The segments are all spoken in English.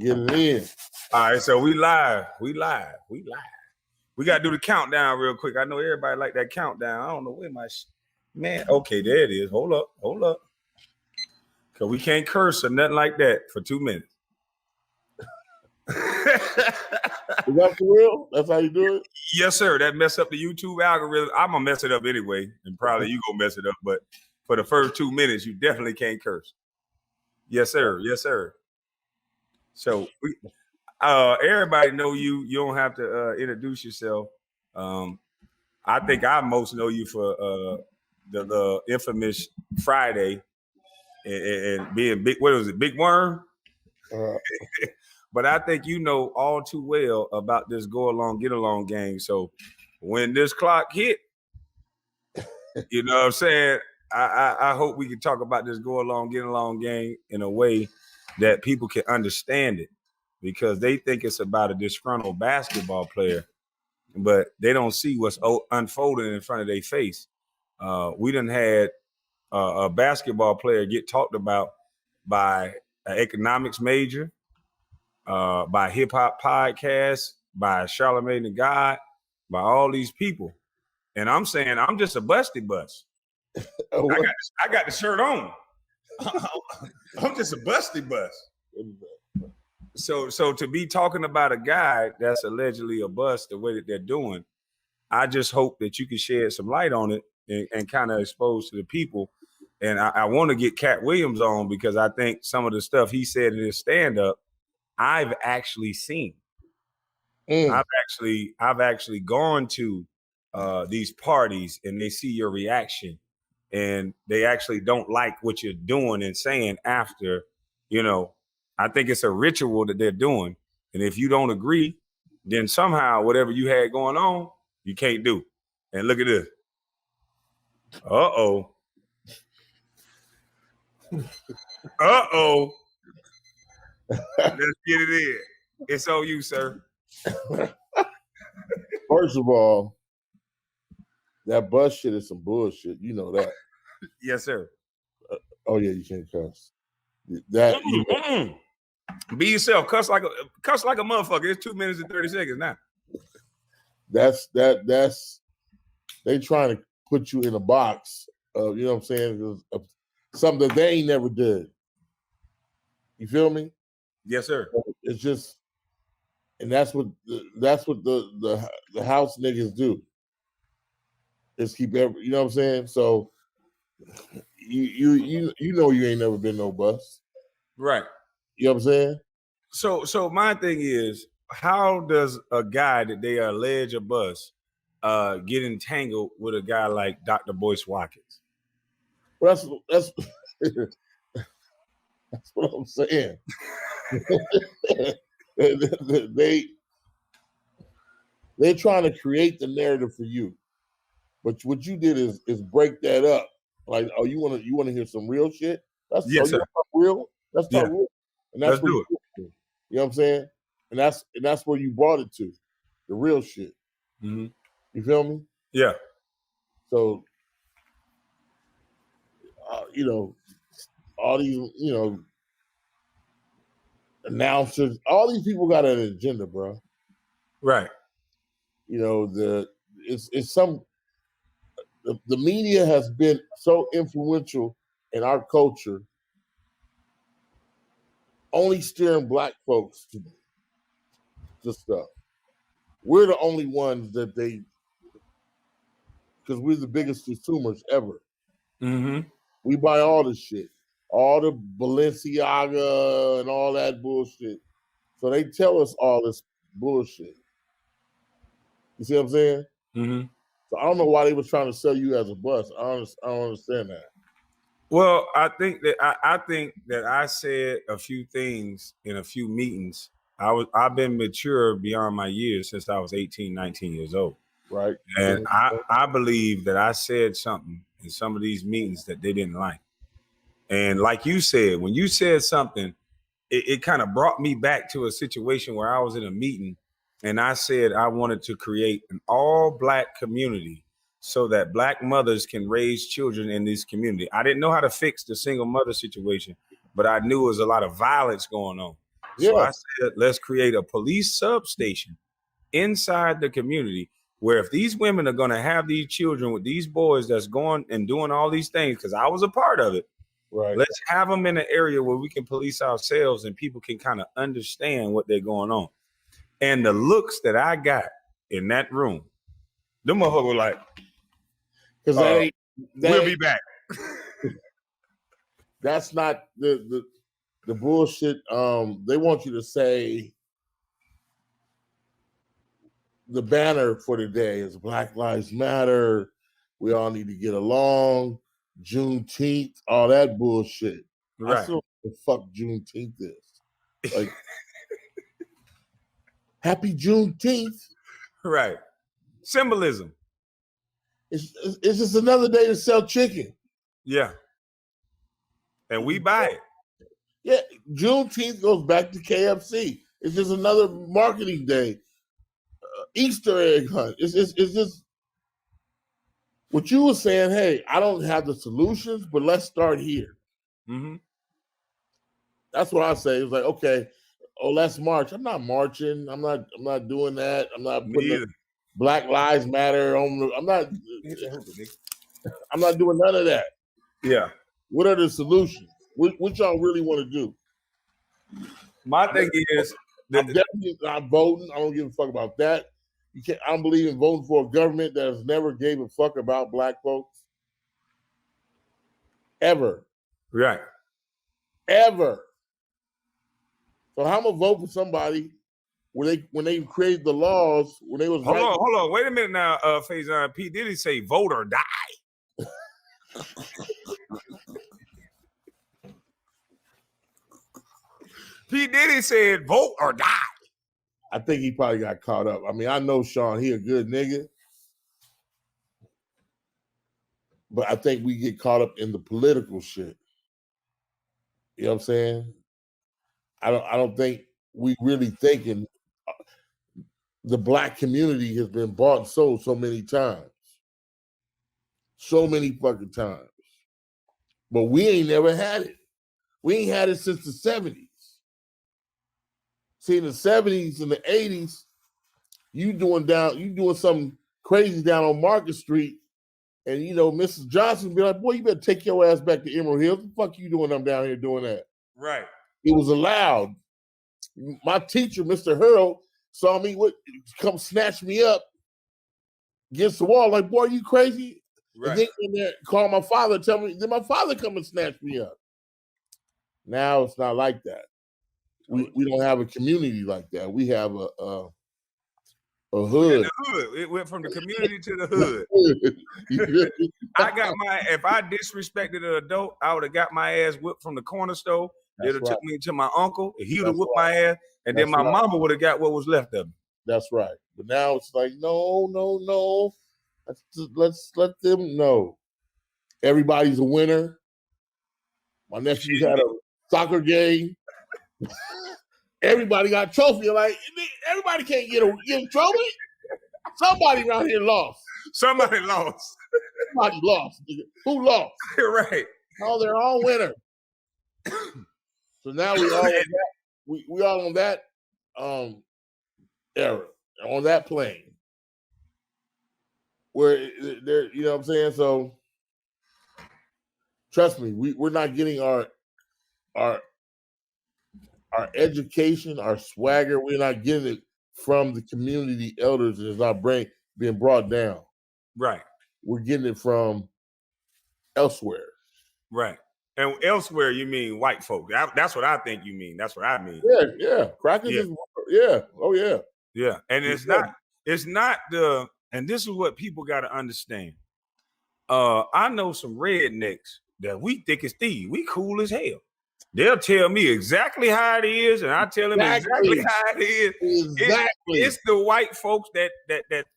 Get it in. All right, so we live. We got to do the countdown real quick. I know everybody like that countdown. I don't know where my man. Okay, there it is. Hold up. Because we can't curse or nothing like that for 2 minutes. Is that for real? That's how you do it? Yes, sir. That mess up the YouTube algorithm. I'm going to mess it up anyway, and probably you going to mess it up. But for the first 2 minutes, you definitely can't curse. Yes, sir. Yes, sir. So everybody know you. You don't have to introduce yourself. I think I most know you for the infamous Friday and being big. What was it, Big Worm? But I think you know all too well about this go along, get along game. So when this clock hit, you know what I'm saying? I hope we can talk about this go along, get along game in a way that people can understand it, because they think it's about a disgruntled basketball player, but they don't see what's unfolding in front of their face. We done had a basketball player get talked about by an economics major, by hip hop podcasts, by Charlamagne the God, by all these people. And I'm saying I'm just a busty bus. I got the shirt on. I'm just a busty bus. So to be talking about a guy that's allegedly a bust the way that they're doing, I just hope that you can shed some light on it and kind of expose to the people. And I want to get Cat Williams on, because I think some of the stuff he said in his stand-up, I've actually seen. I've actually gone to these parties, and they see your reaction, and they actually don't like what you're doing and saying after. I think it's a ritual that they're doing. And if you don't agree, then somehow whatever you had going on, you can't do. And look at this. Uh-oh. Let's get it in. It's on you, sir. First of all, that bus shit is some bullshit. You know that. Yes, sir. Oh yeah, you can't cuss. Be yourself. Cuss like a motherfucker. It's 2 minutes and 30 seconds now. That's they trying to put you in a box of, you know what I'm saying, something that they ain't never did. You feel me? Yes, sir. It's just, and that's what the house niggas do. Just keep you know what I'm saying? So you know you ain't never been no bust. Right. You know what I'm saying? So my thing is, how does a guy that they allege a bust get entangled with a guy like Dr. Boyce Watkins? Well, that's that's what I'm saying. They're trying to create the narrative for you, but what you did is break that up. Like, oh, you want to hear some real shit? Yes, sir. Real. Let's talk real. And that's Let's do it. You know what I'm saying? And that's where you brought it to, the real shit. Mm-hmm. You feel me? Yeah. So, all these, announcers, all these people got an agenda, bro. Right. The media has been so influential in our culture, only steering black folks to stuff. We're the only ones that because we're the biggest consumers ever. Mm-hmm. We buy all the shit, all the Balenciaga and all that bullshit. So they tell us all this bullshit. You see what I'm saying? Mm-hmm. So I don't know why they was trying to sell you as a bust. I don't understand that. Well, I think that I said a few things in a few meetings. I've been mature beyond my years since I was 18, 19 years old. Right. And I believe that I said something in some of these meetings that they didn't like. And like you said, when you said something, it kind of brought me back to a situation where I was in a meeting and I said I wanted to create an all-black community so that black mothers can raise children in this community. I didn't know how to fix the single mother situation, but I knew there was a lot of violence going on. So I said, let's create a police substation inside the community where if these women are going to have these children with these boys that's going and doing all these things, because I was a part of it, Right. let's have them in an area where we can police ourselves and people can kind of understand what they're going on. And the looks that I got in that room, them motherfuckers were like, because we'll be back. That's not the bullshit. They want you to say the banner for the day is Black Lives Matter. We all need to get along. Juneteenth, all that bullshit. Right. I still know what the fuck Juneteenth is. Like, happy Juneteenth. Right. Symbolism. It's just another day to sell chicken. Yeah. And we buy it. Yeah, Juneteenth goes back to KFC. It's just another marketing day. Easter egg hunt. It's just what you were saying. Hey, I don't have the solutions, but let's start here. Mm-hmm. That's what I say. It's like, okay, let's march. I'm not marching. I'm not doing that. I'm not putting Black Lives Matter on. I'm not doing none of that. Yeah. What are the solutions? What y'all really want to do? My thing is, I'm definitely not voting. I don't give a fuck about that. I don't believe in voting for a government that has never gave a fuck about black folks. Ever. Right. Ever. So how am I gonna vote for somebody when they created the laws when they was hold on. Wait a minute now, Faizon. P. Diddy say vote or die. P. Diddy said vote or die. I think he probably got caught up. I mean, I know Sean, he a good nigga. But I think we get caught up in the political shit. You know what I'm saying? I don't think we really thinking the black community has been bought and sold so many times. So many fucking times. But we ain't never had it. We ain't had it since the 70s. See, in the 70s and the 80s, you doing something crazy down on Market Street, and Mrs. Johnson be like, boy, you better take your ass back to Emerald Hills. What the fuck you doing? I'm down here doing that. Right. It was allowed. My teacher, Mr. Hurl, saw me come snatch me up against the wall, like, boy, are you crazy? Right. And then call my father, tell me, then my father come and snatch me up. Now it's not like that. We don't have a community like that. We have a hood. The hood. It went from the community to the hood. If I disrespected an adult, I would have got my ass whipped from the corner store. They'd have took me to my uncle, and he would have whipped my ass, and then my mama would have got what was left of me. That's right. But now it's like, no. Let's let them know. Everybody's a winner. My nephew had a soccer game. Everybody got a trophy. Like, everybody can't get a trophy. Somebody around here lost. Somebody lost. Somebody lost. Who lost? Right. Oh, they're all winners. So now we all on that era, on that plane. Where they're, you know what I'm saying? So trust me, we're not getting our education, our swagger, we're not getting it from the community elders, and it's not being brought down. Right. We're getting it from elsewhere. Right. And elsewhere, you mean white folk. That's what I think you mean. That's what I mean. Yeah. Crackers is, yeah. Oh, yeah. Yeah. And it's not and this is what people got to understand. I know some rednecks that we thick as thieves. We cool as hell. They'll tell me exactly how it is, and I tell them exactly how it is. Exactly. It's the white folks that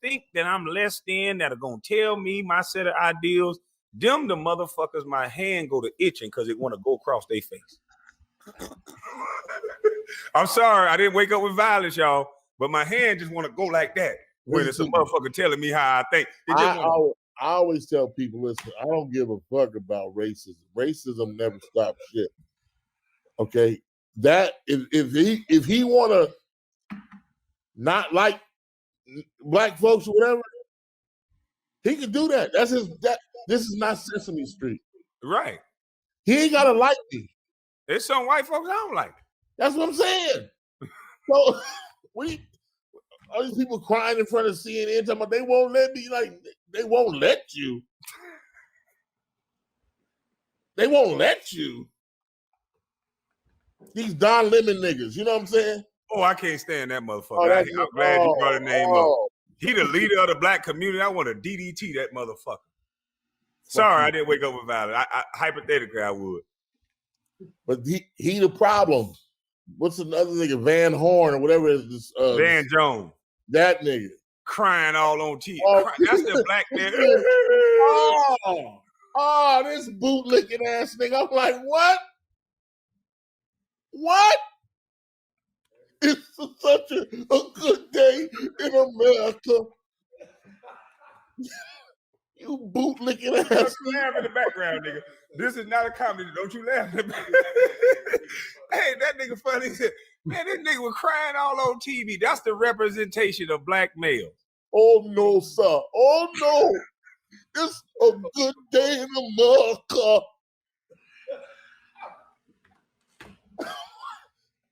think that I'm less than, that are gonna tell me my set of ideals. Them the motherfuckers my hand go to itching because it want to go across their face. I'm sorry, I didn't wake up with violence, y'all, but my hand just want to go like that when it's a motherfucker telling me how I think. I always tell people, listen, I don't give a fuck about racism. Racism never stops shit. Okay, that if he wanna not like black folks or whatever, he can do that. That's his. This is not Sesame Street. Right. He ain't gotta like me. There's some white folks I don't like. That's what I'm saying. So all these people crying in front of CNN talking about they won't let me, like they won't let you. They won't let you. These Don Lemon niggas, you know what I'm saying? Oh, I can't stand that motherfucker. Oh, I'm glad you brought the name up. He the leader of the black community. I want to DDT that motherfucker. Sorry, I didn't wake up with violence. Hypothetically, I would. But he the problem. What's another nigga? Van Horn or whatever it is. Van Jones. That nigga. Crying all on TV. Oh, That's the black man. Oh, this bootlicking ass nigga. I'm like, what? What? It's such a good day in America. You bootlicking ass. Don't laugh in the background, nigga. This is not a comedy. Don't you laugh in the background. Hey, that nigga funny. Man, this nigga was crying all on TV. That's the representation of black males. Oh, no, sir. Oh, no. It's a good day in America.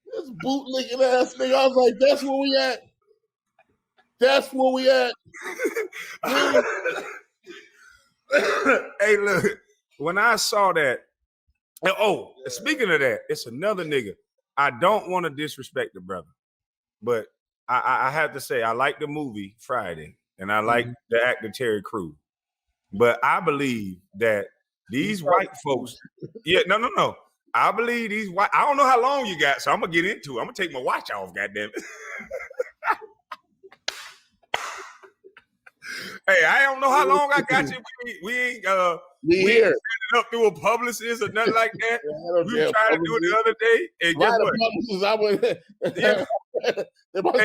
This bootlicking ass nigga. I was like, that's where we at. That's where we at. Hey, look. When I saw that, oh, speaking of that, it's another nigga. I don't want to disrespect the brother, but I have to say I like the movie Friday, and I like the actor Terry Crews. But I believe that these white folks, no. I believe these white. I don't know how long you got, so I'm gonna get into it. I'm gonna take my watch off, goddamn it. Hey, I don't know how long I got you. We ain't here. Set it up through a publicist or nothing like that. We were trying to do it the other day. And guess what?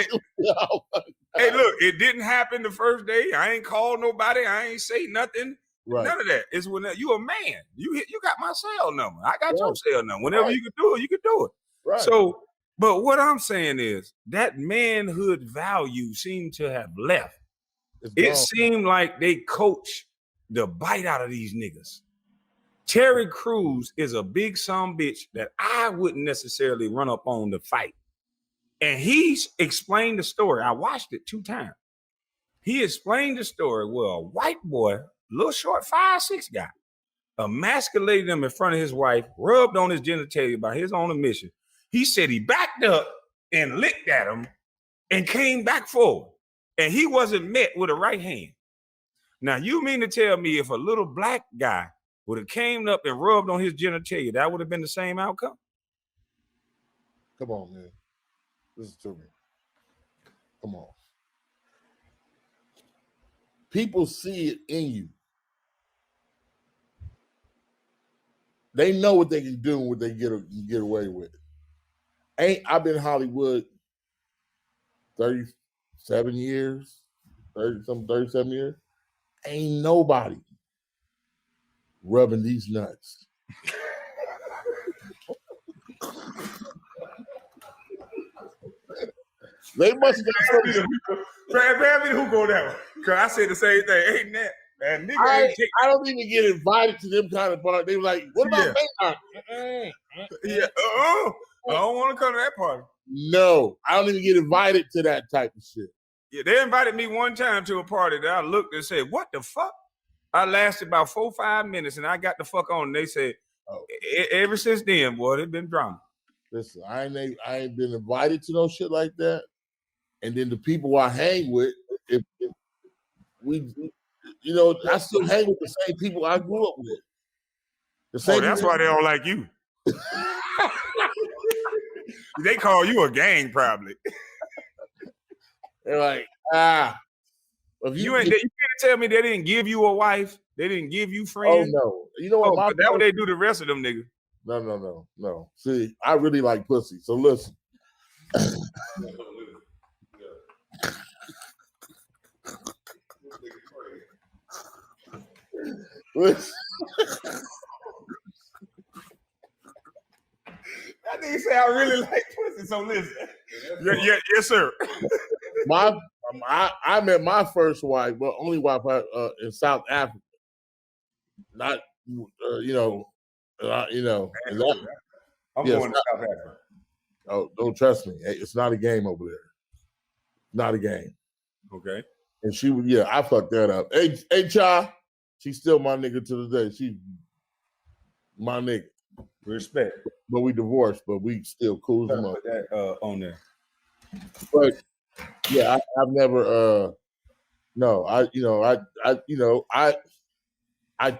Hey, look, it didn't happen the first day. I ain't called nobody. I ain't say nothing. Right. None of that. It's when you a man. You got my cell number. I got your cell number. Whenever you can do it, you can do it. Right. So, but what I'm saying is that manhood value seemed to have left. It seemed like they coach the bite out of these niggas. Terry Crews is a big son bitch that I wouldn't necessarily run up on to fight. And he's explained the story. I watched it 2 times. He explained the story where a white boy, little short 5'6" guy, emasculated him in front of his wife, rubbed on his genitalia by his own admission. He said he backed up and licked at him and came back forward. And he wasn't met with a right hand. Now, you mean to tell me if a little black guy would have came up and rubbed on his genitalia, that would have been the same outcome? Come on, man. Listen to me. Come on. People see it in you. They know what they can do and what they get away with. I've been in Hollywood 37 years. Ain't nobody rubbing these nuts. They must have got something. Who go that way? Because I said the same thing. Ain't that? Man, nigga I don't even get invited to them kind of parties. They were like, what about Maynard? Yeah. I don't want to come to that party. No, I don't even get invited to that type of shit. Yeah, they invited me one time to a party that I looked and said, what the fuck? I lasted about 4-5 minutes and I got the fuck on. And they said, ever since then, boy, there's been drama. Listen, I ain't been invited to no shit like that. And then the people I hang with, if we, I still hang with the same people I grew up with. That's why they don't like you. They call you a gang, probably. They're like, if you can't tell me they didn't give you a wife, they didn't give you friends. Oh no, you know what? That's what they do to the rest of them niggas. No. See, I really like pussy. So listen. That That nigga say I really like pussy. So listen, yes, sir. I met my first wife, but only wife in South Africa. Not, you know. And that, I'm going to South Africa. Oh, don't trust me. It's not a game over there. Not a game. Okay. And she would, I fucked that up. Hey, Cha, she's still my nigga to the day. She's my nigga. Respect. But we divorced, but we still cool as a Put that on there. But yeah, I've never. No, I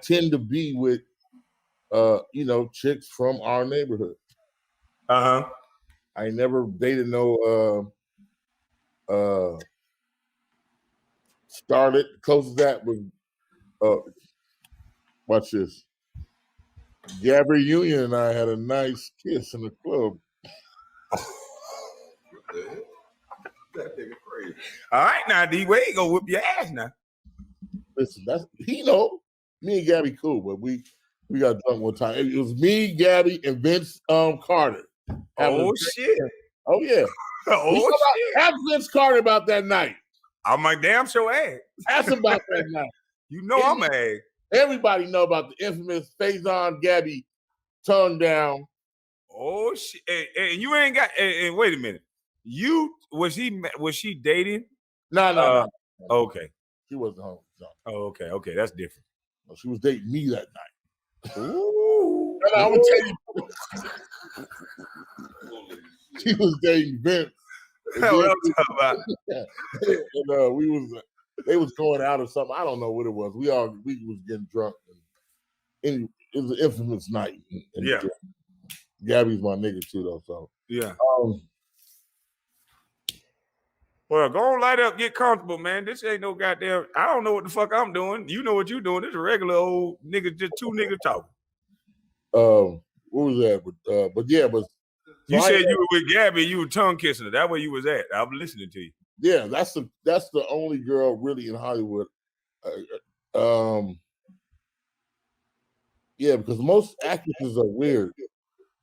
tend to be with, chicks from our neighborhood. Uh-huh. I never dated no. Started close to that was. Watch this. Gabby Union and I had a nice kiss in the club. That nigga crazy. All right, now D Wade gonna whip your ass now. Listen, me and Gabby cool, but we got drunk one time. It was me, Gabby, and Vince Carter. Oh shit! Oh yeah! Oh shit! Ask Vince Carter about that night. I'm like, damn sure ass. Ask about that night. You know I'm an ass. Everybody know about the infamous Faizon Gabby tongue down. Oh shit! And you ain't got. And wait a minute. Was she dating? No. Okay. She wasn't home. No. Oh, okay, that's different. No, she was dating me that night. Ooh. And I would tell you, she was dating Vince. And they was going out or something. I don't know what it was. We was getting drunk. And it was an infamous night. And yeah. Gabby's my nigga too, though. So yeah. Well, go on, light up, get comfortable, man. This ain't no goddamn. I don't know what the fuck I'm doing. You know what you doing? This is a regular old nigga, just two niggas talking. What was that? But you said you were with Gabby, you were tongue kissing her. That where you was at. I was listening to you. Yeah, that's the only girl really in Hollywood. Yeah, because most actresses are weird.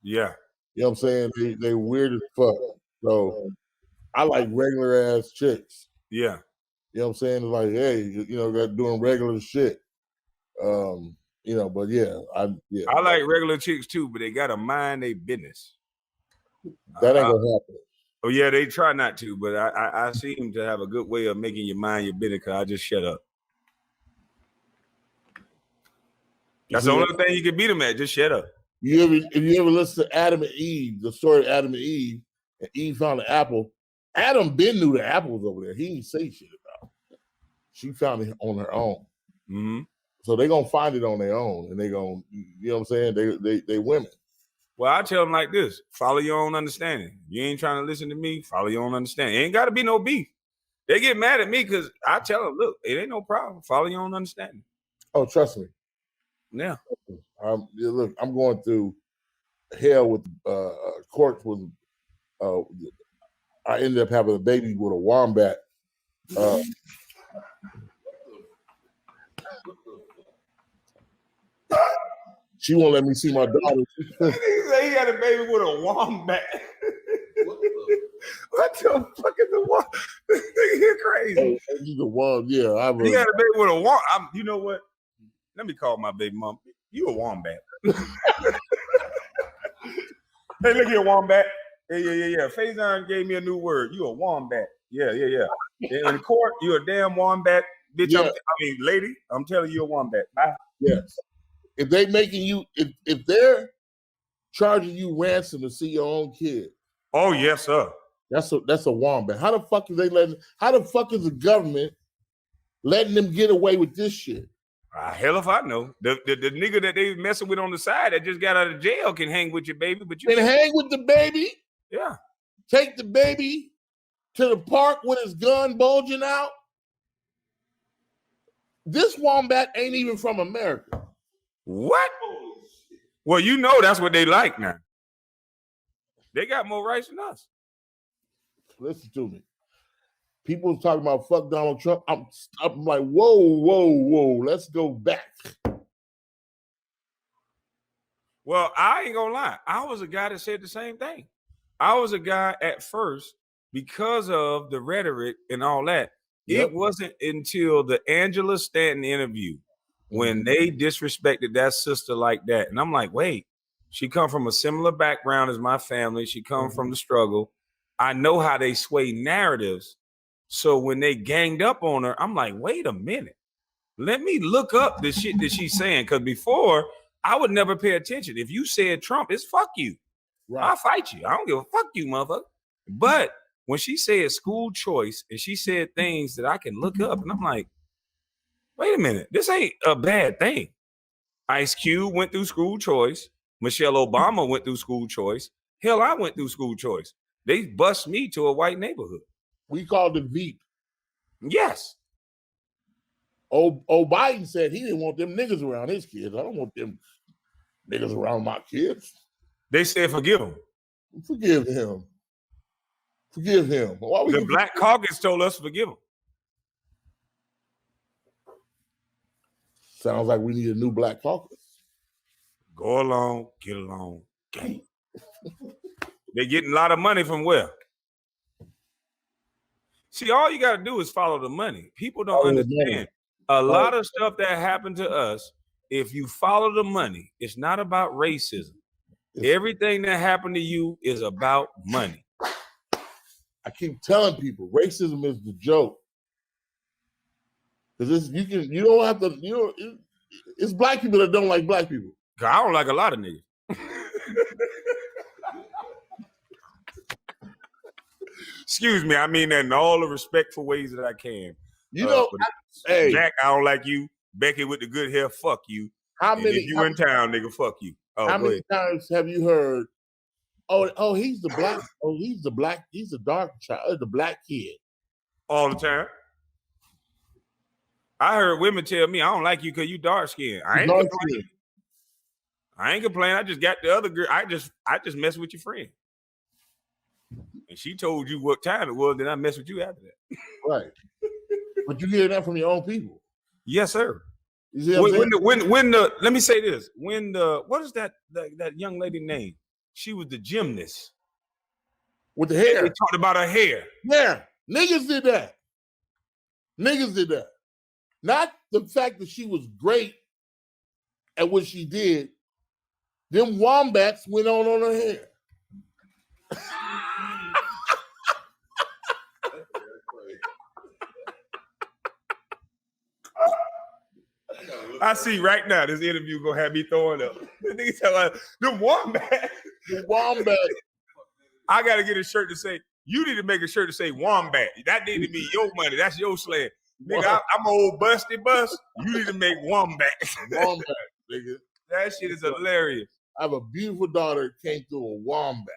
Yeah. You know what I'm saying? They weird as fuck. So I like regular ass chicks. Yeah. You know what I'm saying? It's like, hey, got doing regular shit. But yeah. I like regular chicks too, but they gotta mind their business. That ain't gonna happen. Oh yeah, they try not to, but I seem to have a good way of making you mind your business because I just shut up. That's the only thing you can beat them at. Just shut up. If you ever listen to Adam and Eve, the story of Adam and Eve found an apple. Adam been knew the apple was over there. He didn't say shit about it. She found it on her own. Mm-hmm. So they gonna find it on their own, and they gonna, you know what I'm saying? They women. Well, I tell them like this: follow your own understanding. You ain't trying to listen to me. Follow your own understanding. It ain't got to be no beef. They get mad at me because I tell them, look, it ain't no problem. Follow your own understanding. Oh, trust me. Yeah. Look, I'm going through hell with courts with. I ended up having a baby with a wombat. She won't let me see my daughter. He say he had a baby with a wombat. What the fuck is the wombat? You're crazy. He's a wombat. Yeah, he had a baby with a wombat. You know what? Let me call my baby mom. You a wombat. Hey, look here, wombat. Yeah. Faizon gave me a new word. You a wombat. Yeah. In court, you a damn wombat. Bitch, Yeah. Lady, I'm telling you a wombat. Bye. Yes. If they making you, if they're charging you ransom to see your own kid. Oh, yes, sir. That's a wombat. How the fuck is the government letting them get away with this shit? Hell if I know. The nigga that they messing with on the side that just got out of jail can hang with your baby, but you can hang with the baby. Yeah. Take the baby to the park with his gun bulging out. This wombat ain't even from America. What? Well, you know that's what they like now. They got more rights than us. Listen to me. People talking about fuck Donald Trump. I'm like, whoa. Let's go back. Well, I ain't gonna lie. I was a guy that said the same thing. I was a guy at first because of the rhetoric and all that. Yep. It wasn't until the Angela Stanton interview when they disrespected that sister like that. And I'm like, wait, she come from a similar background as my family. She come from the struggle. I know how they sway narratives. So when they ganged up on her, I'm like, wait a minute. Let me look up the shit that she's saying. Because before, I would never pay attention. If you said Trump, it's fuck you. Right. I'll fight you. I don't give a fuck you, motherfucker. But when she said school choice and she said things that I can look up, and I'm like, wait a minute, this ain't a bad thing. Ice Cube went through school choice. Michelle Obama went through school choice. Hell, I went through school choice. They bust me to a white neighborhood. We called it Veep. Yes. Old Biden said he didn't want them niggas around his kids. I don't want them niggas around my kids. They said forgive him. Forgive him. Forgive him. Why The Black Caucus told us to forgive him. Sounds like we need a new Black Caucus. Go along, get along, gang. They're getting a lot of money from where? See, all you got to do is follow the money. People don't understand. A lot of stuff that happened to us, if you follow the money, it's not about racism. Everything that happened to you is about money. I keep telling people, racism is the joke. Because you don't have to, it's black people that don't like black people. I don't like a lot of niggas. Excuse me, I mean that in all the respectful ways that I can. Hey, Jack, I don't like you. Becky with the good hair, fuck you. If you in town, nigga, fuck you. How many times have you heard, oh, he's the black, he's the dark child, the black kid? All the time. I heard women tell me, I don't like you because you dark skinned. I ain't complaining. I just got the other girl. I just messed with your friend. And she told you what time it was, then I messed with you after that. Right. But you hear that from your own people. Yes, sir. Let me say this. What is that young lady name? She was the gymnast. With the hair. They talked about her hair. Yeah. Niggas did that. Not the fact that she was great at what she did. Them wombats went on her hair. I see right now this interview gonna have me throwing up. The nigga tell us the wombat. The wombat. I gotta get a shirt to say, you need to make a shirt to say wombat. That need to be your money. That's your slang. Nigga, I'm an old busty bus. You need to make wombat. Wombat, nigga. That shit is hilarious. I have a beautiful daughter that came through a wombat.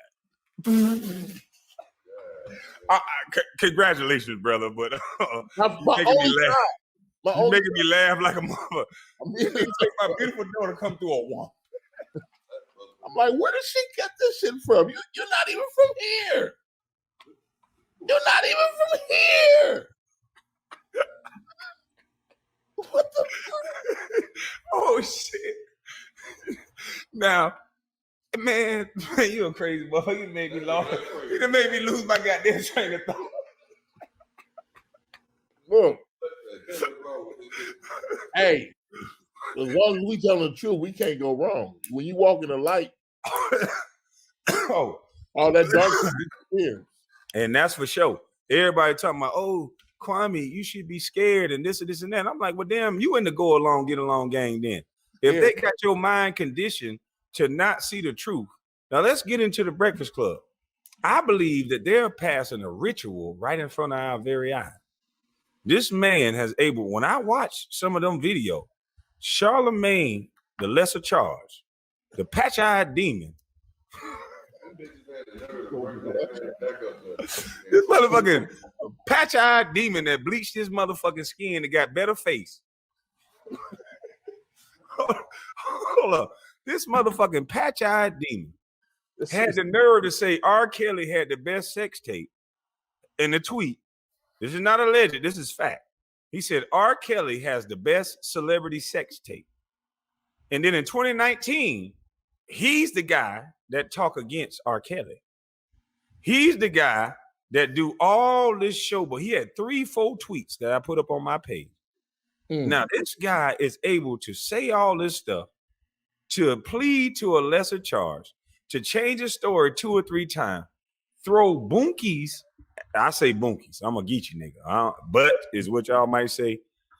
Congratulations, brother, but you're making me laugh like a mother. My beautiful daughter come through a wombat. I'm like, where did she get this shit from? You're not even from here. You're not even from here. What the fuck? Oh shit. Now, man, you a crazy boy. You made me laugh. You made me lose my goddamn train of thought. Look. Hey, as long as we tell the truth, we can't go wrong. When you walk in the light, all that dark disappears. And that's for sure. Everybody talking about, oh, Kwame, you should be scared and this and this and that. I'm like, well, damn, you in the go along, get along gang then. If they got your mind conditioned to not see the truth. Now let's get into the Breakfast Club. I believe that they're passing a ritual right in front of our very eyes. This man has when I watch some of them videos, Charlemagne, the lesser charge, the patch-eyed demon. This motherfucking patch-eyed demon that bleached his motherfucking skin and got better face. Hold up. This motherfucking patch-eyed demon had the nerve to say R. Kelly had the best sex tape in the tweet. This is not alleged. This is fact. He said R. Kelly has the best celebrity sex tape. And then in 2019, He's the guy that talk against R. Kelly. He's the guy that do all this show, but he had 3-4 tweets that I put up on my page. Now, this guy is able to say all this stuff, to plead to a lesser charge, to change his story 2 or 3 times, throw bunkies. I say bunkies. I'm a Geechee nigga. But is what y'all might say.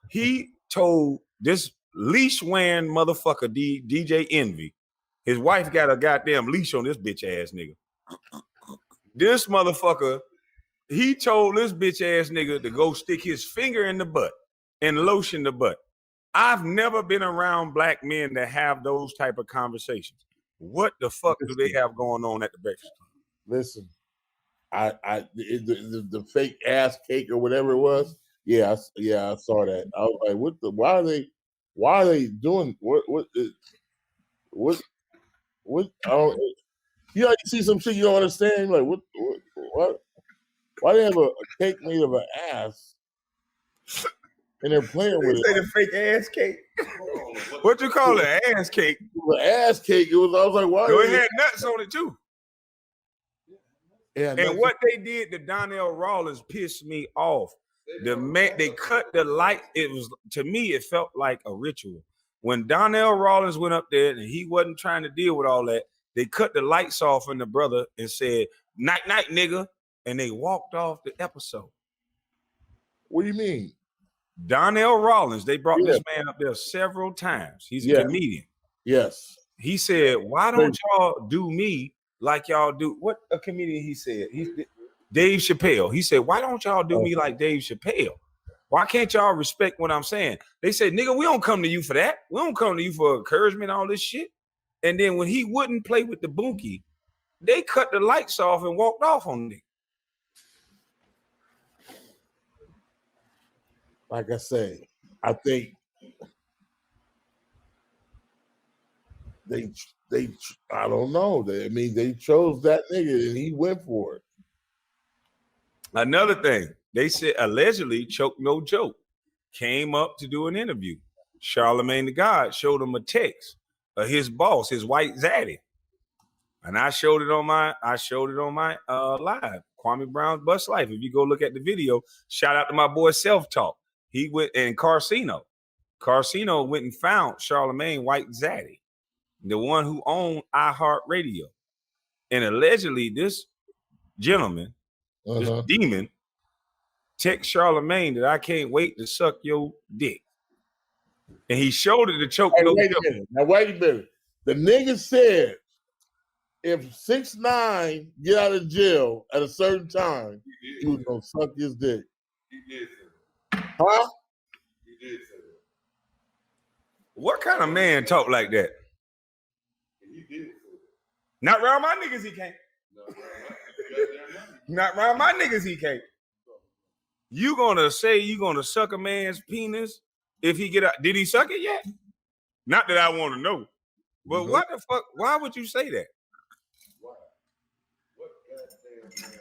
He told this leash wearing motherfucker, DJ Envy, his wife got a goddamn leash on this bitch ass nigga. This motherfucker, he told this bitch ass nigga to go stick his finger in the butt and lotion the butt. I've never been around black men that have those type of conversations. What the fuck do they have going on at the Breakfast Club? Listen, the fake ass cake or whatever it was. Yeah, I saw that. I was like, why are they doing what I don't, you know, you see some shit you don't understand, like what why they have a cake made of an ass and they're playing with it? Say the fake ass cake. What you call it? Ass cake? The ass cake. I was like, why? So it had nuts on it too. Yeah, and what they did to Donnell Rawlins pissed me off. They cut the light. It was, to me, it felt like a ritual. When Donnell Rawlins went up there and he wasn't trying to deal with all that, they cut the lights off on the brother and said, "Night, night, nigga," and they walked off the episode. What do you mean? Donnell Rawlins, they brought this man up there several times. He's a comedian. Yes. He said, "Why don't y'all do me like y'all do?" What a comedian he said. Dave Chappelle. He said, "Why don't y'all do me like Dave Chappelle? Why can't y'all respect what I'm saying?" They said, "Nigga, we don't come to you for that. We don't come to you for encouragement, all this shit." And then when he wouldn't play with the bunkie, they cut the lights off and walked off on nigga. Like I say, I think they I don't know. They chose that nigga and he went for it. Another thing, they said allegedly Choke No Joke came up to do an interview. Charlemagne the God showed him a text of his boss, his white zaddy. And I showed it on my live, Kwame Brown's Bus Life. If you go look at the video, shout out to my boy Self Talk. He went and Carcino went and found Charlemagne White Zaddy, the one who owned iHeartRadio. And allegedly this gentleman, this demon, text Charlemagne that I can't wait to suck your dick. And he showed it to Choke No Joke. Now wait a minute. The nigga said if 6ix9ine get out of jail at a certain time, he was gonna suck his dick. He did. Huh? He did say that. What kind of man talk like that? He did say that. Not around my niggas, he can't. Not around my niggas, he can't. You gonna say you gonna suck a man's penis if he get out? Did he suck it yet? Not that I want to know. But what the fuck? Why would you say that? Why? What goddamn man?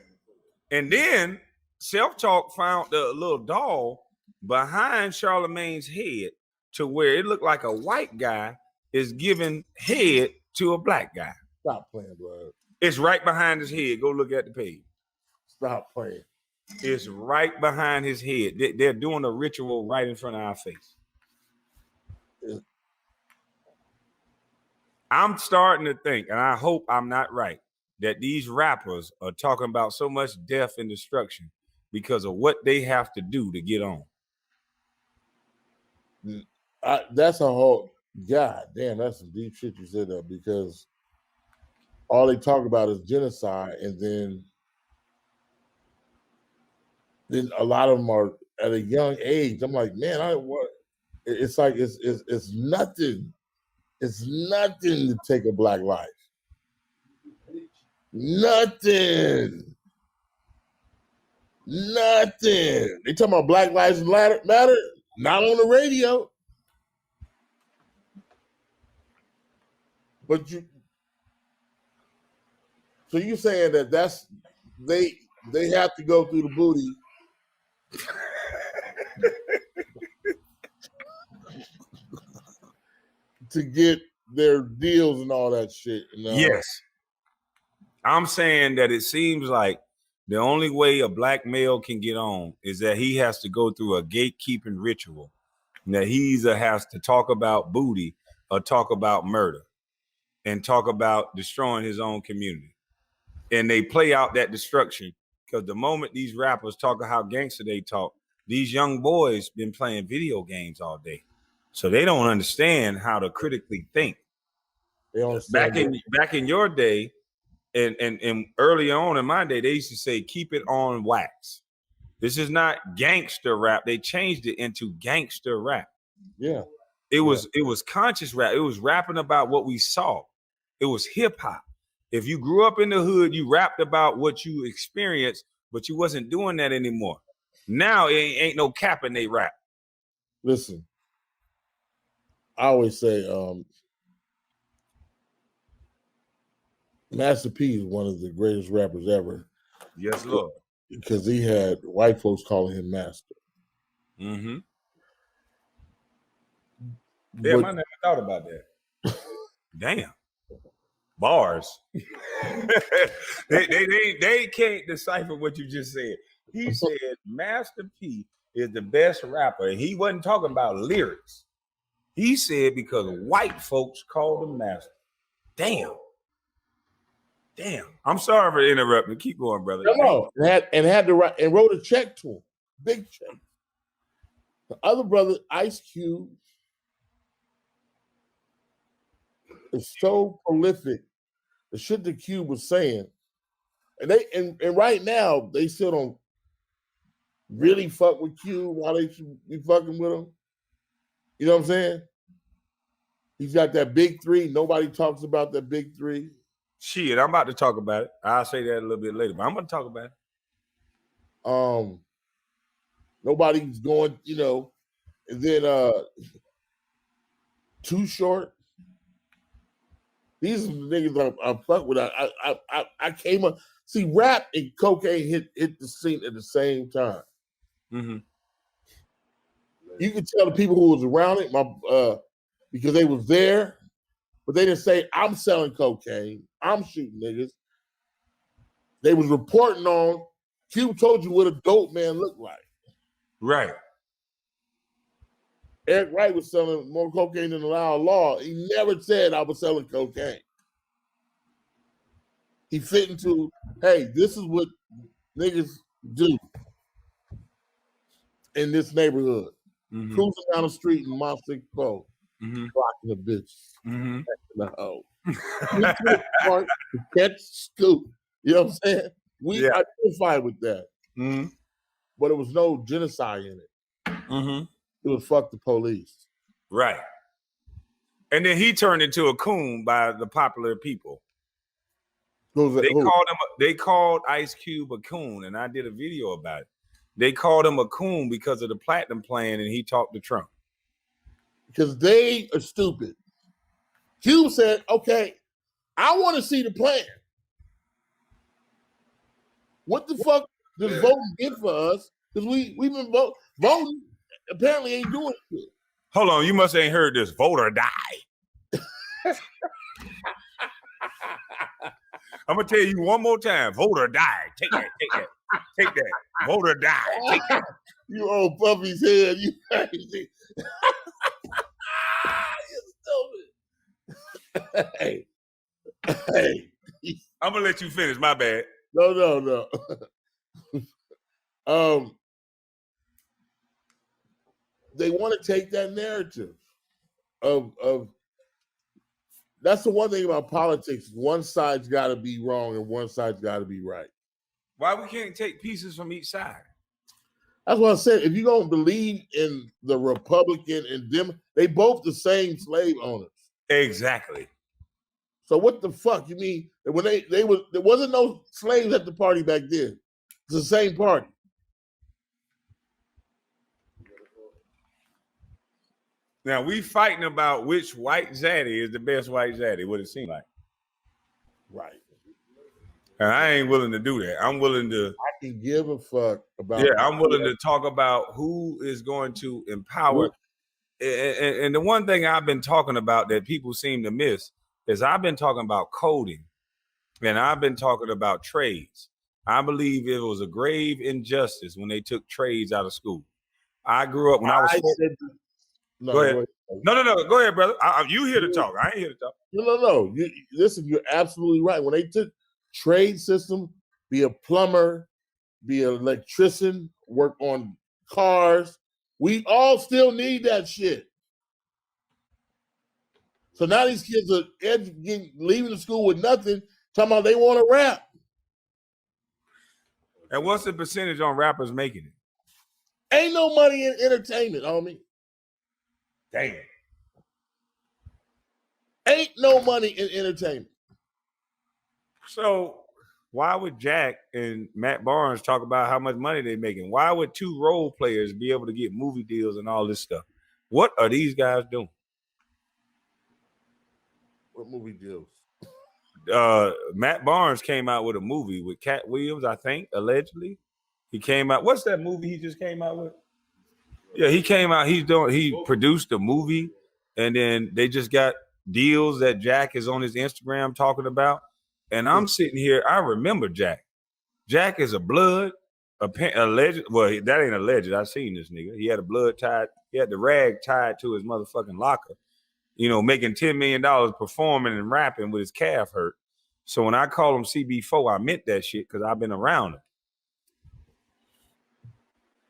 And then Self Talk found the little doll behind Charlemagne's head to where it looked like a white guy is giving head to a black guy. Stop playing, bro. It's right behind his head. Go look at the page. Stop playing. It's right behind his head. They're doing a ritual right in front of our face. I'm starting to think, and I hope I'm not right, that these rappers are talking about so much death and destruction because of what they have to do to get on. That's a whole, God damn, that's some deep shit you said there, because all they talk about is genocide, and then a lot of them are at a young age. I'm like, man, it's like it's nothing. It's nothing to take a black life. Nothing. They talking about Black Lives Matter. Not on the radio. But so you saying that they have to go through the booty to get their deals and all that shit. And, Yes. I'm saying that it seems like the only way a black male can get on is that he has to go through a gatekeeping ritual. And that he either has to talk about booty or talk about murder and talk about destroying his own community. And they play out that destruction because the moment these rappers talk how gangster they talk, these young boys been playing video games all day. So they don't understand how to critically think. they understand Back in your day, and early on in my day, they used to say, keep it on wax. This is not gangster rap. They changed it into gangster rap. Yeah. It was conscious rap. It was rapping about what we saw. It was hip hop. If you grew up in the hood, you rapped about what you experienced, but you wasn't doing that anymore. Now it ain't no cap in they rap. Listen, I always say Master P is one of the greatest rappers ever. Yes, Lord. Because he had white folks calling him Master. Mm-hmm. Damn, I never thought about that. Damn. Bars. they can't decipher what you just said. He said Master P is the best rapper, and he wasn't talking about lyrics. He said because white folks called him Master. Damn. I'm sorry for interrupting. Keep going, brother. No, and had to write and wrote a check to him, big check. The other brother, Ice Cube, is so prolific. The shit that Cube was saying, and right now they still don't really fuck with Cube while they should be fucking with him. You know what I'm saying? He's got that big three. Nobody talks about that big three. Shit, I'm about to talk about it. I'll say that a little bit later, but I'm going to talk about it. Nobody's going, and then Too Short. These are the niggas I fuck with. I came up. See, rap and cocaine hit the scene at the same time. Mm-hmm. You could tell the people who was around it, because they was there, but they didn't say, I'm selling cocaine, I'm shooting niggas. They was reporting on, Cube told you what a dope man looked like. Right. Eric Wright was selling more cocaine than allowed law. He never said I was selling cocaine. He fit into, hey, this is what niggas do in this neighborhood. Mm-hmm. Cruising down the street in my 6 4, Mm-hmm. blocking a bitch. Mm-hmm. The hoe. Catch scoop. You know what I'm saying? We identified with that. Mm-hmm. But it was no genocide in it. Mm-hmm. It was fuck the police. Right. And then he turned into a coon by the popular people. They called Ice Cube a coon, and I did a video about it. They called him a coon because of the platinum plan, and he talked to Trump. Because they are stupid. Cube said, okay, I want to see the plan. What the fuck does voting get for us? Because we've been voting, apparently ain't doing shit. Hold on, you must ain't heard this. Vote or die. I'm gonna tell you one more time. Vote or die. Take that. Vote or die. Take that. You old puppy's head. You crazy. You stupid. Hey. I'm gonna let you finish. My bad. No. They want to take that narrative of that's the one thing about politics. One side's got to be wrong and one side's got to be right. Why we can't take pieces from each side? That's what I said. If you don't believe in the Republican and them, they both the same slave owners. Exactly. So what the fuck? You mean when there wasn't no slaves at the party back then? It's the same party. Now we fighting about which white zaddy is the best white zaddy. What it seems like. Right. And I ain't willing to do that. I'm willing to. I can give a fuck about. Yeah, I'm willing to talk about who is going to empower. And the one thing I've been talking about that people seem to miss is I've been talking about coding and I've been talking about trades. I believe it was a grave injustice when they took trades out of school. I grew up when I was four. No, Go ahead. go ahead. No. Go ahead, brother. You here to talk. I ain't here to talk. No. Listen, you're absolutely right. When they took trade system, be a plumber, be an electrician, work on cars, we all still need that shit. So now these kids are leaving the school with nothing, talking about they want to rap. And what's the percentage on rappers making it? Ain't no money in entertainment, homie. Damn. Ain't no money in entertainment. So why would Jack and Matt Barnes talk about how much money they're making? Why would two role players be able to get movie deals and all this stuff? What are these guys doing? What movie deals? Matt Barnes came out with a movie with Cat Williams, I think, allegedly. He came out. What's that movie he just came out with? Yeah, he came out. He produced a movie, and then they just got deals that Jack is on his Instagram talking about. And I'm sitting here. I remember Jack. Jack is a blood, alleged. Well, that ain't alleged. I seen this nigga. He had a blood tied. He had the rag tied to his motherfucking locker. Making $10 million performing and rapping with his calf hurt. So when I call him CB4, I meant that shit because I've been around him.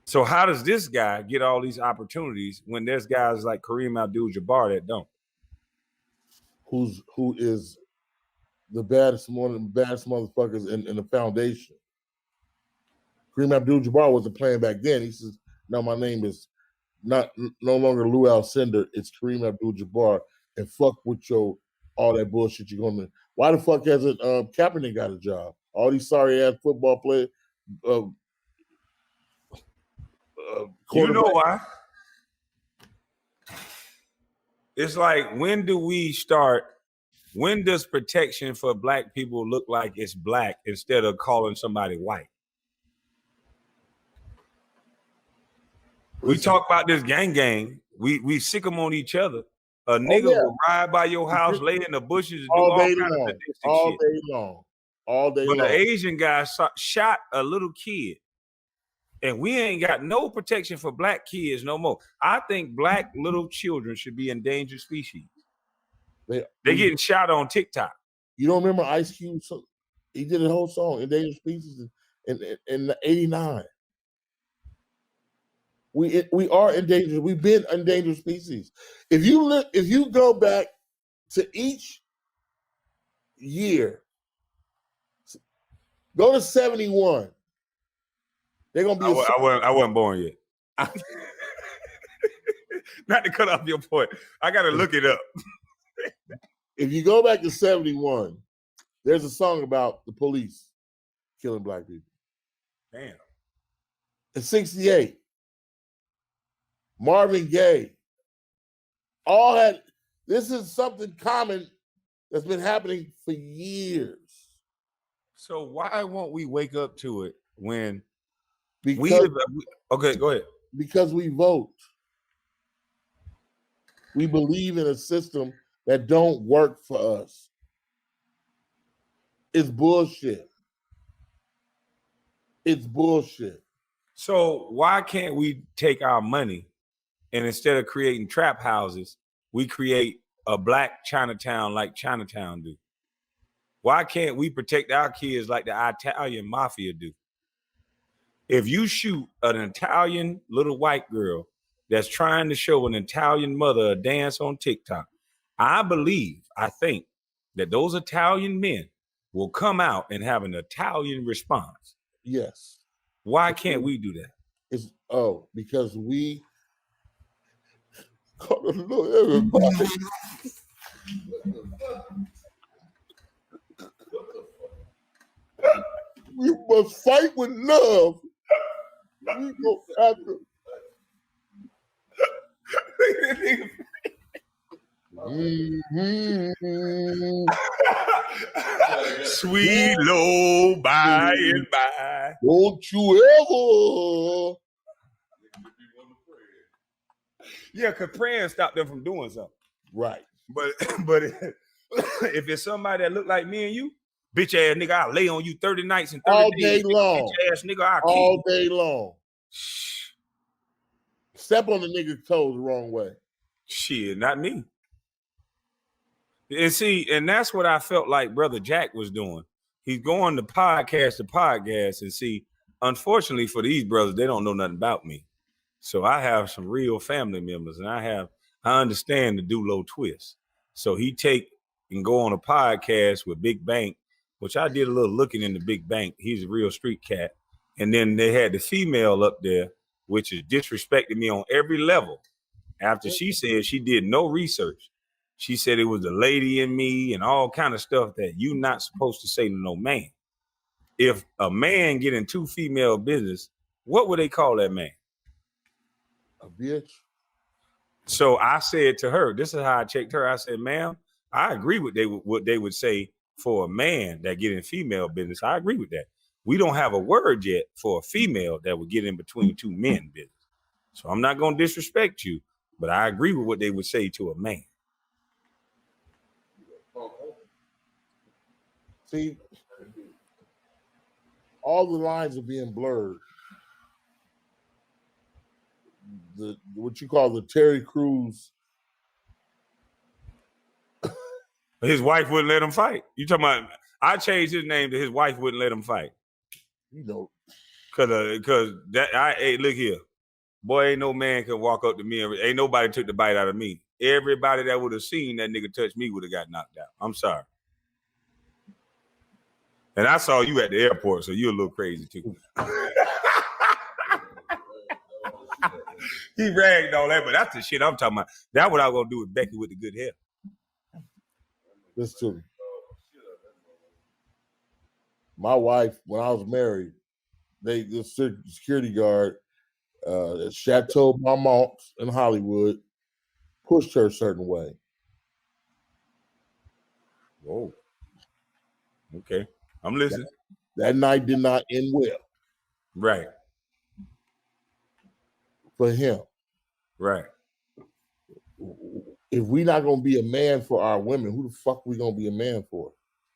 So how does this guy get all these opportunities when there's guys like Kareem Abdul-Jabbar that don't? Who is the baddest, one of the baddest motherfuckers in the foundation? Kareem Abdul-Jabbar wasn't playing back then. He says, "Now my name is no longer Lou Alcindor. It's Kareem Abdul-Jabbar, and fuck with all that bullshit you're gonna." Why the fuck hasn't Kaepernick got a job? All these sorry ass football players. You know why? It's like, when does protection for black people look like it's black instead of calling somebody white? We talk about this gang. We sick them on each other. A nigga will ride by your house, lay in the bushes, and do all kinds of sadistic shit. All day long. But an Asian guy shot a little kid. And we ain't got no protection for black kids no more. I think black little children should be endangered species. They're getting shot on TikTok. You don't remember Ice Cube? He did a whole song, Endangered Species, in '89. We are endangered. We've been endangered species. If you go back to each year, go to 71. They're gonna be. I wasn't born yet. Not to cut off your point, I gotta look it up. If you go back to 71, there's a song about the police killing black people. Damn. In 68, Marvin Gaye. This is something common that's been happening for years. So why won't we wake up to it when okay, go ahead. Because we vote. We believe in a system that don't work for us. It's bullshit. It's bullshit. So why can't we take our money and instead of creating trap houses, we create a black Chinatown like Chinatown do? Why can't we protect our kids like the Italian mafia do? If you shoot an Italian little white girl that's trying to show an Italian mother a dance on TikTok, I think that those Italian men will come out and have an Italian response. Yes. Why can't we do that? Because we everybody. We must fight with love. We go after. Sweet low by and by. Don't you ever Yeah, because praying stopped them from doing something. Right. But if it's somebody that look like me and you, bitch ass nigga, I'll lay on you 30 nights and 30 All days. day long. Bitch ass nigga, I'll kill All you. day long. Step on the nigga's toes the wrong way. Shit, not me. And see, and that's what I felt like Brother Jack was doing. He's going to podcast, and see, unfortunately for these brothers, they don't know nothing about me. So I have some real family members, and I understand the Dulo twist. So he take and go on a podcast with Big Bank, which I did a little looking into Big Bank. He's a real street cat. And then they had the female up there, which is disrespecting me on every level. After she said she did no research. She said it was the lady in me and all kind of stuff that you not supposed to say to no man. If a man get into female business, what would they call that man? A bitch. So I said to her, this is how I checked her. I said, ma'am, I agree with what they would say for a man that get in female business. I agree with that. We don't have a word yet for a female that would get in between two men business. So I'm not going to disrespect you, but I agree with what they would say to a man. See, all the lines are being blurred. What you call the Terry Crews. His wife wouldn't let him fight. You talking about? I changed his name to his wife wouldn't let him fight. You know, cause hey, look here, boy, ain't no man can walk up to me and ain't nobody took the bite out of me. Everybody that would have seen that nigga touch me would have got knocked out. I'm sorry. And I saw you at the airport, so you're a little crazy too. He ragged all that, but that's the shit I'm talking about. That's what I was gonna do with Becky with the good hair. Listen to me. My wife, when I was married, the security guard at Chateau Marmont in Hollywood pushed her a certain way. Whoa. Okay. I'm listening. That night did not end well. Right. For him. Right. If we're not going to be a man for our women, who the fuck we going to be a man for?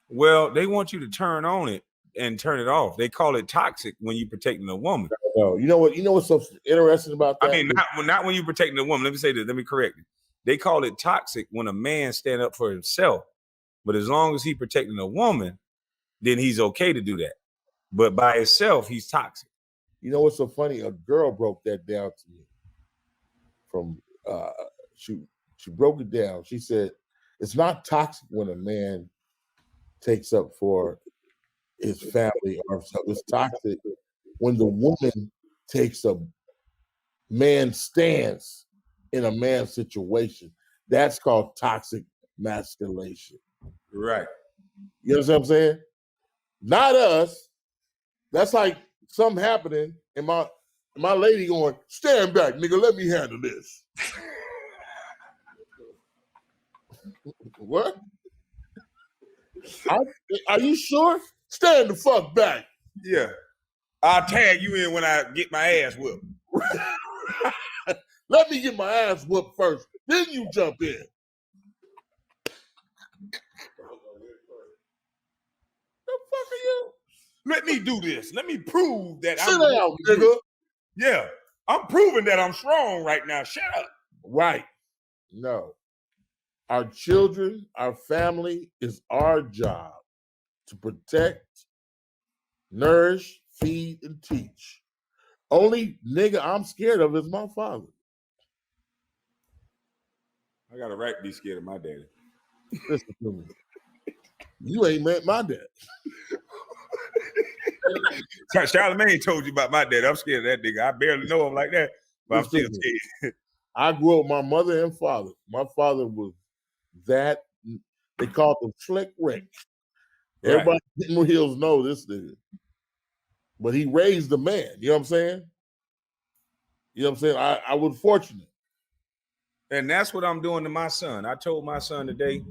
Well, they want you to turn on it and turn it off. They call it toxic when you're protecting a woman. No, you know what? You know what's so interesting about that? I mean, not when you're protecting a woman. Let me say this. Let me correct it. They call it toxic when a man stand up for himself. But as long as he's protecting a woman, then he's okay to do that. But by himself, he's toxic. You know what's so funny? A girl broke that down to me. From she broke it down. She said, it's not toxic when a man takes up for his family or something. It's toxic when the woman takes a man's stance in a man's situation. That's called toxic masculation. Right. You know what I'm saying? Not us. That's like something happening and my lady going, stand back, nigga, let me handle this. What? Are you sure? Stand the fuck back. Yeah. I'll tag you in when I get my ass whipped. Let me get my ass whooped first. Then you jump in. The fuck are you? Let me do this. Let me prove that Sit down, nigga. Yeah. I'm proving that I'm strong right now. Shut up. Right. No. Our children, our family is our job to protect, nourish, feed, and teach. Only nigga I'm scared of is my father. I got a right to be scared of my daddy. Listen to me. You ain't met my dad. Charlamagne told you about my dad. I'm scared of that nigga. I barely know him like that, but I'm still scared. I grew up with my mother and father. My father was that, they called him Slick Rick. Everybody in Hills know this nigga. But he raised a man. You know what I'm saying? You know what I'm saying? I was fortunate. And that's what I'm doing to my son. I told my son today,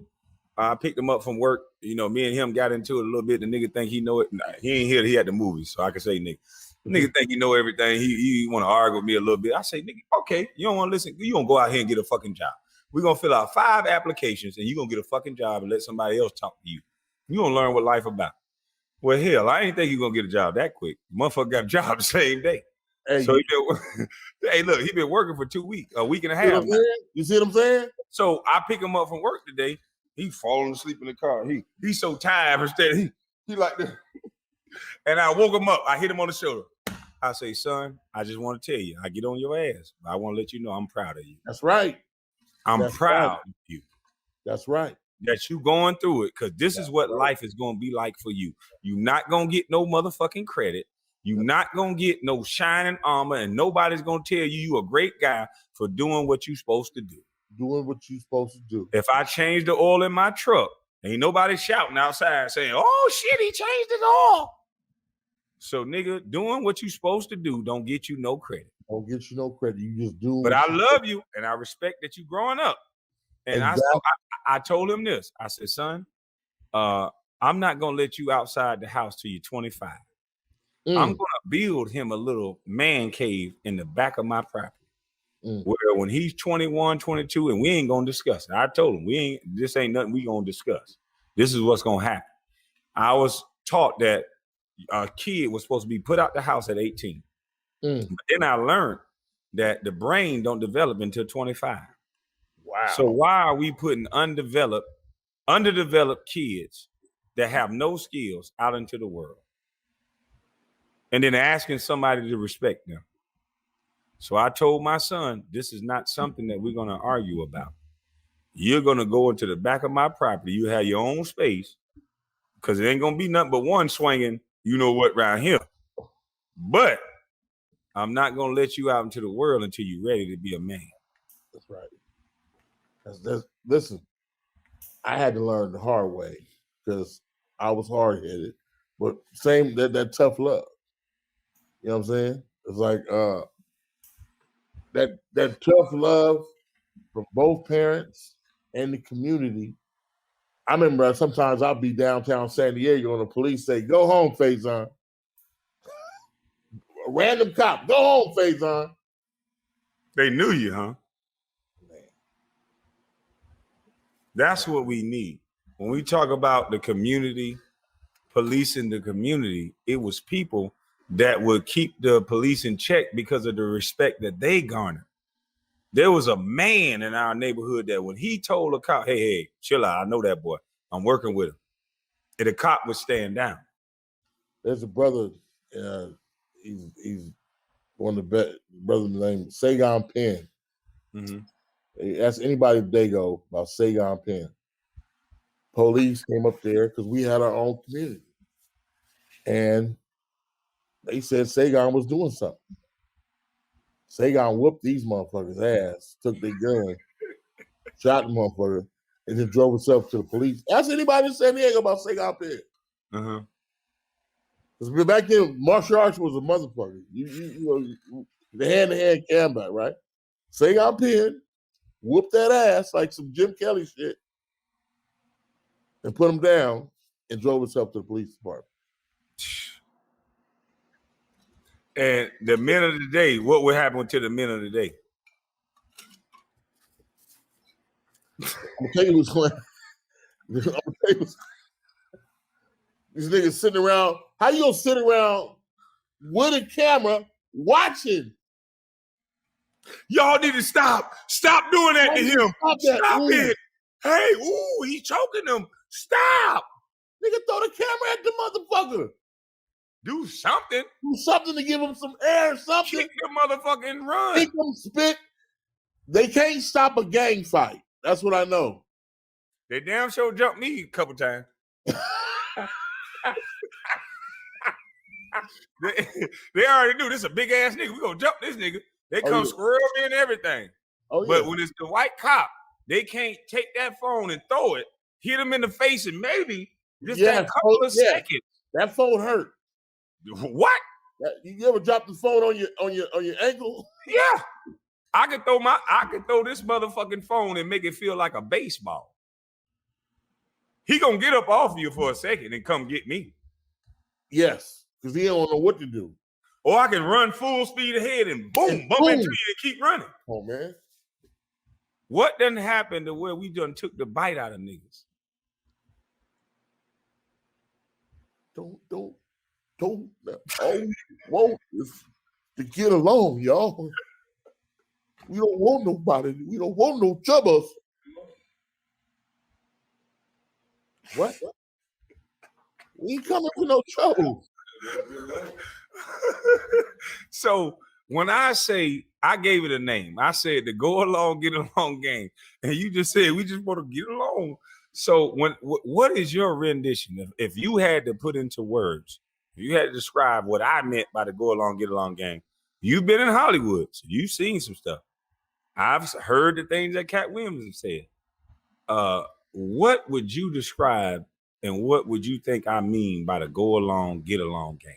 I picked him up from work. You know, me and him got into it a little bit. The nigga think he know it. Nah, he ain't here. He at the movies, so I can say nigga. Nigga think you know everything. He want to argue with me a little bit. I say, nigga, okay, you don't want to listen. You gonna go out here and get a fucking job. We're gonna fill out 5 applications and you gonna get a fucking job and let somebody else talk to you. You gonna learn what life about. Well, hell, I ain't think you gonna get a job that quick. Motherfucker got a job the same day. Hey, So hey, look, he been working for 2 weeks, a week and a you, half. you see what I'm saying? So I pick him up from work today. He falling asleep in the car. He's so tired. Instead, he like this. And I woke him up. I hit him on the shoulder. I say, son, I just want to tell you, I get on your ass, but I want to let you know I'm proud of you. That's right. That's proud of you. That's right. That you going through it, because this is what life is going to be like for you. You're not going to get no motherfucking credit. You're not going to get no shining armor, and nobody's going to tell you a great guy for doing what you're supposed to do. Doing what you're supposed to do. If I change the oil in my truck, ain't nobody shouting outside saying, oh, shit, he changed his oil. So, nigga, doing what you're supposed to do don't get you no credit. Don't get you no credit. You just do. But I love you, and I respect that you growing up. And exactly. I told him this. I said, son, I'm not going to let you outside the house till you're 25. I'm going to build him a little man cave in the back of my property. Where when he's 21, 22, and we ain't going to discuss it. I told him, this ain't nothing we going to discuss. This is what's going to happen. I was taught that a kid was supposed to be put out the house at 18. But then I learned that the brain don't develop until 25. Wow. So why are we putting underdeveloped kids that have no skills out into the world? And then asking somebody to respect them. So I told my son, this is not something that we're going to argue about. You're going to go into the back of my property. You have your own space, because it ain't going to be nothing but one swinging, you know what, around here. But I'm not going to let you out into the world until you're ready to be a man. That's right. Listen, I had to learn the hard way because I was hard-headed. But same, that tough love. You know what I'm saying? It's like that tough love from both parents and the community. I remember sometimes I'll be downtown San Diego and the police say, go home, Faizon. A random cop, go home, Faizon. They knew you, huh? Man. That's what we need. When we talk about the community, policing the community, it was people that would keep the police in check because of the respect that they garnered. There was a man in our neighborhood that when he told a cop, hey, chill out, I know that boy, I'm working with him, and the cop would stand down. There's a brother, he's one of the best brothers named Sagan Penn. Ask anybody if they go about Sagan Penn. Police came up there because we had our own community. And they said Sagan was doing something. Sagan whooped these motherfuckers' ass, took their gun, shot the motherfucker, and then drove himself to the police. Ask anybody in San Diego about Sagan Penn. Because back then, martial arts was a motherfucker. You know, the hand-to-hand combat, right? Sagan Penn whooped that ass like some Jim Kelly shit and put him down and drove himself to the police department. And the men of the day, what would happen to the men of the day? I'm gonna tell you what's going. These niggas sitting around. How you gonna sit around with a camera watching? Y'all need to stop. Stop doing that to him. Stop it. Hey, he's choking him. Stop. Nigga, throw the camera at the motherfucker. Do something. Do something to give him some air, something. Kick the motherfucking run. Kick them, spit. They can't stop a gang fight. That's what I know. They damn sure jumped me a couple times. They already knew this is a big ass nigga. We gonna jump this nigga. They come squirrel me and everything. But when it's the white cop, they can't take that phone and throw it, hit him in the face, and maybe just that couple of seconds. That phone hurt. What? You ever dropped the phone on your ankle? Yeah. I could throw this motherfucking phone and make it feel like a baseball. He gonna get up off you for a second and come get me. Yes, because he don't know what to do. Or I can run full speed ahead and boom, bump into you and keep running. Oh man. What done happened to where we done took the bite out of niggas? Don't. All we want is to get along, y'all. We don't want nobody. We don't want no troubles. What? We ain't coming for no trouble. So when I say I gave it a name, I said the go along, get along game, and you just said we just want to get along. So what is your rendition if you had to put into words? If you had to describe what I meant by the go along, get along game. You've been in Hollywood, so you've seen some stuff. I've heard the things that Cat Williams have said. What would you describe and what would you think I mean by the go along, get along game?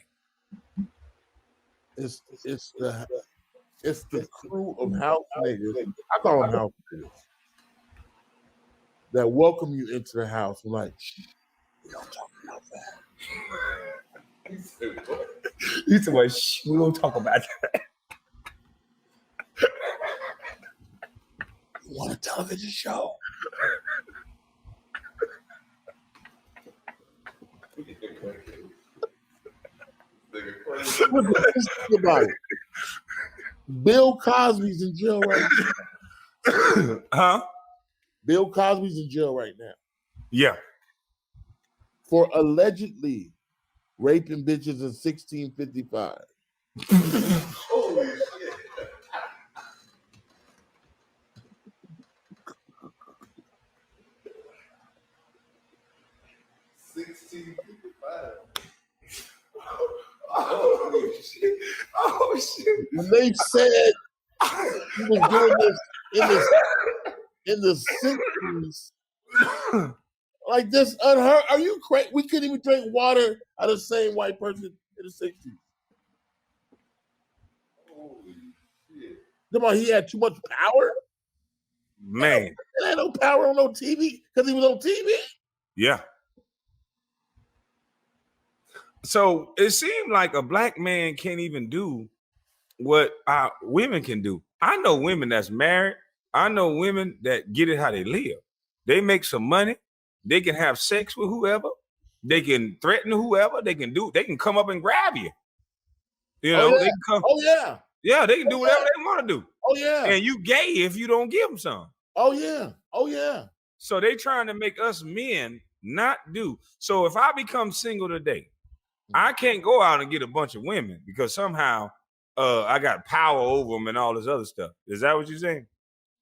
It's the crew of house niggas. I call them house niggas that welcome you into the house. I'm like, we don't talk about that. You said, well, shh, we don't talk about that. You want a television show? Think about it. Bill Cosby's in jail right now. Huh? Bill Cosby's in jail right now Yeah. for allegedly raping bitches in 1655. Holy shit. 1655. Oh shit! Oh shit! When they said he was doing this in the 60s, like this unheard. Are you crazy? We couldn't even drink water out of the same white person in the 60s. Holy shit. Come on, he had too much power. Man, There had no power on no TV because he was on TV. yeah. So it seemed like a black man can't even do what women can do. I know women that's married. I know women that get it how they live. They make some money. They can have sex with whoever. They can threaten whoever. They can come up and grab you. You know, yeah. they can come. Oh yeah. Yeah, they can do whatever they want to do. Oh yeah. And you gay if you don't give them some. Oh yeah. Oh yeah. So they trying to make us men not do. So if I become single today, I can't go out and get a bunch of women because somehow I got power over them and all this other stuff. Is that what you're saying?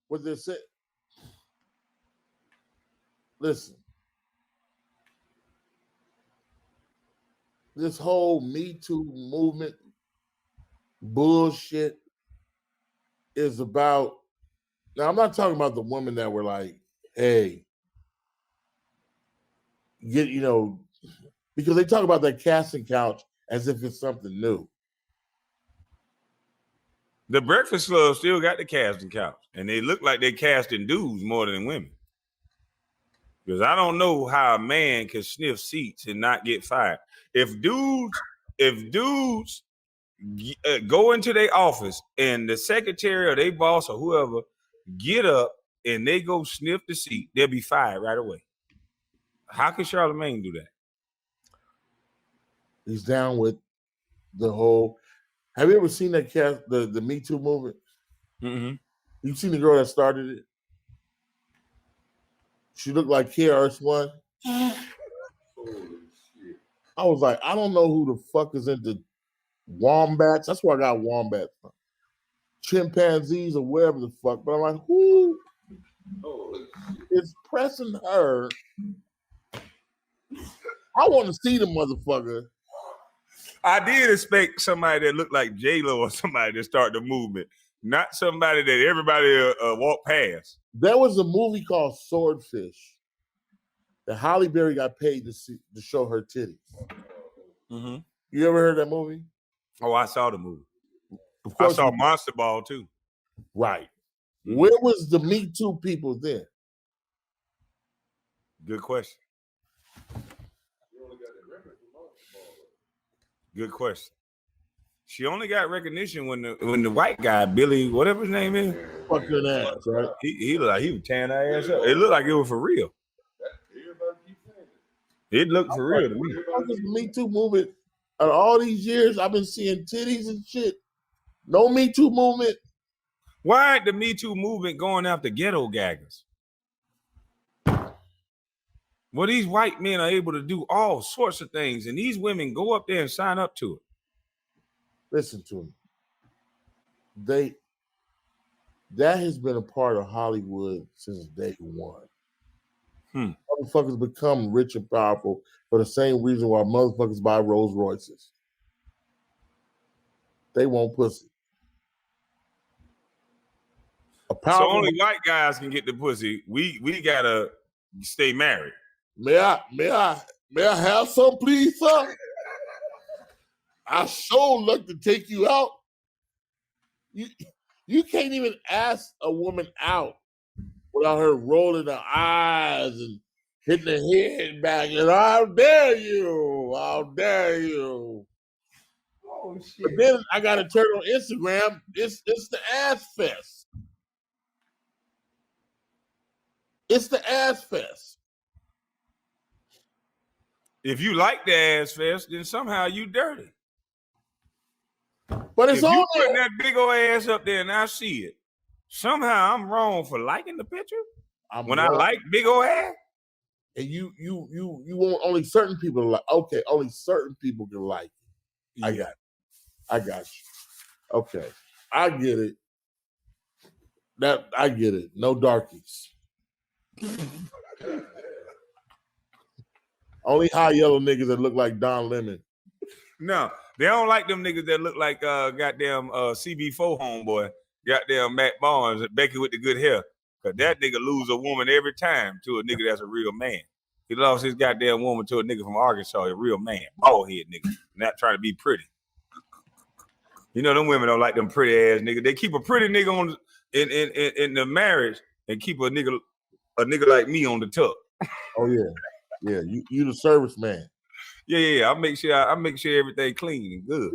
What they said. Listen. This whole Me Too movement bullshit is about. Now, I'm not talking about the women that were like, hey, because they talk about that casting couch as if it's something new. The Breakfast Club still got the casting couch, and they look like they casting dudes more than women. Because I don't know how a man can sniff seats and not get fired. If dudes go into their office and the secretary or their boss or whoever get up and they go sniff the seat, they'll be fired right away. How can Charlamagne do that? He's down with the whole. Have you ever seen that the Me Too movement? Mm-hmm. You seen the girl that started it? She looked like KRS-One. Holy shit. I was like, I don't know who the fuck is into wombats. That's where I got wombats from. Chimpanzees or wherever the fuck. But I'm like, who is pressing her? I want to see the motherfucker. I did expect somebody that looked like J-Lo or somebody to start the movement, not somebody that everybody walk past. There was a movie called Swordfish that Halle Berry got paid to show her titties. Mm-hmm. You ever heard that movie? Oh, I saw the movie. Of I course saw Monster Ball too. Right. Mm-hmm. Where was the Me Too people then? Good question. Good question. She only got recognition when the white guy, Billy, whatever his name is, Fuck your ass, right? he looked like he was tearing her ass up. It looked like it was for real. Everybody keep saying It looked for real to me. Fuck is the Me Too movement? Out of all these years, I've been seeing titties and shit. No Me Too movement. Why ain't the Me Too movement going after ghetto gaggers? Well, these white men are able to do all sorts of things, and these women go up there and sign up to it. Listen to me. That has been a part of Hollywood since day one. Motherfuckers become rich and powerful for the same reason why motherfuckers buy Rolls Royces. They want pussy. So only white guys can get the pussy. We gotta stay married. May I have some, please, sir? I sure look to take you out. You can't even ask a woman out without her rolling her eyes and hitting her head back and how dare you? How dare you? Oh shit. But then I gotta turn on Instagram. It's the ass fest. It's the ass fest. If you like the ass fest, then somehow you dirty. But it's if you on putting there. that big old ass up there and I see it, somehow I'm wrong for liking the picture. I'm when wrong. I like big old ass. And you want only certain people to like. Okay, only certain people can like it. Yeah. I got you. Okay, I get it. I get it. No darkies. Only high yellow niggas that look like Don Lemon. No, they don't like them niggas that look like goddamn CB4 homeboy, goddamn Matt Barnes, Becky with the good hair. Cause that nigga lose a woman every time to a nigga that's a real man. He lost his goddamn woman to a nigga from Arkansas, a real man, bald head nigga, not trying to be pretty. You know them women don't like them pretty ass niggas. They keep a pretty nigga on in the marriage and keep a nigga like me on the tuck. Oh yeah. You the service man. Yeah. I make sure everything clean and good.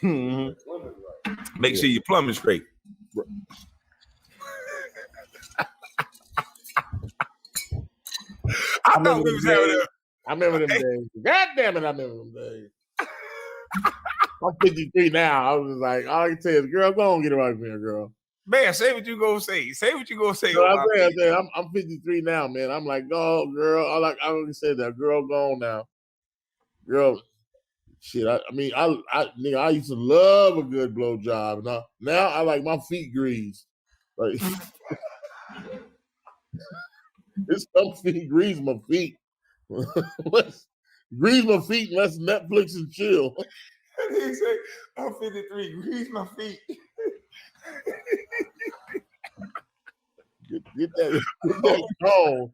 Mm-hmm. Make sure your plumbing straight. I thought we was having a. I remember them days. God damn it, I remember them days. I'm 53 now. I was just like, all I can say is, girl, go on, get it right from here, girl. Man, say what you gonna say. Say what you gonna say. No, I'm 53 now, man. I'm like, oh, girl. I already said that. Girl, go on now. Girl, shit. I used to love a good blowjob. Now I like my feet greased. Like, it's some feet grease my feet. Grease my feet and let's Netflix and chill. He said, I'm 53. Grease my feet. Get that gone.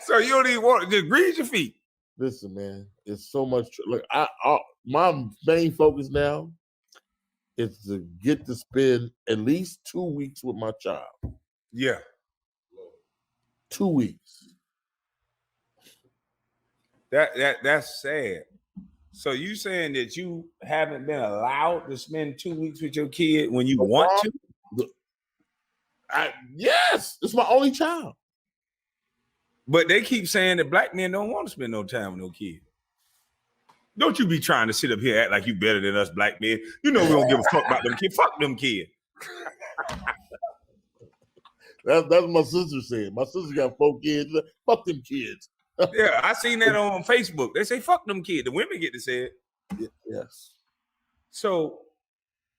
So you don't even want to just grease your feet. Listen, man, it's so much. Look, my main focus now is to get to spend at least 2 weeks with my child. Yeah. 2 weeks. That's sad. So you saying that you haven't been allowed to spend 2 weeks with your kid when you want to? Yes, it's my only child. But they keep saying that black men don't want to spend no time with no kid. Don't you be trying to sit up here and act like you better than us black men. You know we don't give a fuck about them kids. Fuck them kids. That's what my sister said. My sister got 4 kids. Fuck them kids. Yeah, I seen that on Facebook. They say fuck them kids. The women get to say it. Yes. So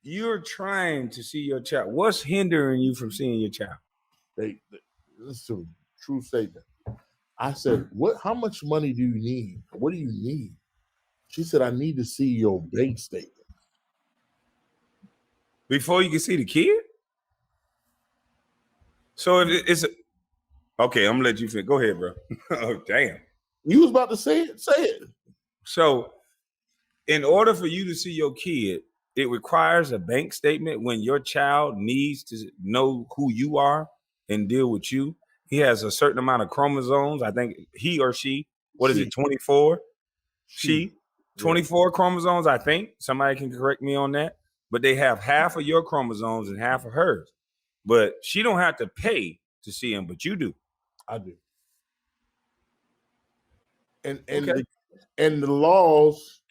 you're trying to see your child. What's hindering you from seeing your child? Listen to me. True statement. I said, how much money do you need? What do you need? She said, I need to see your bank statement. Before you can see the kid? So if it's okay, I'm gonna let you finish. Go ahead, bro. Oh, damn. You was about to say it. Say it. So in order for you to see your kid, it requires a bank statement when your child needs to know who you are and deal with you. He has a certain amount of chromosomes. I think he or she, what is it, 24? She. 24 chromosomes, I think. Somebody can correct me on that. But they have half of your chromosomes and half of hers. But she don't have to pay to see them, but you do. I do. And Okay. the laws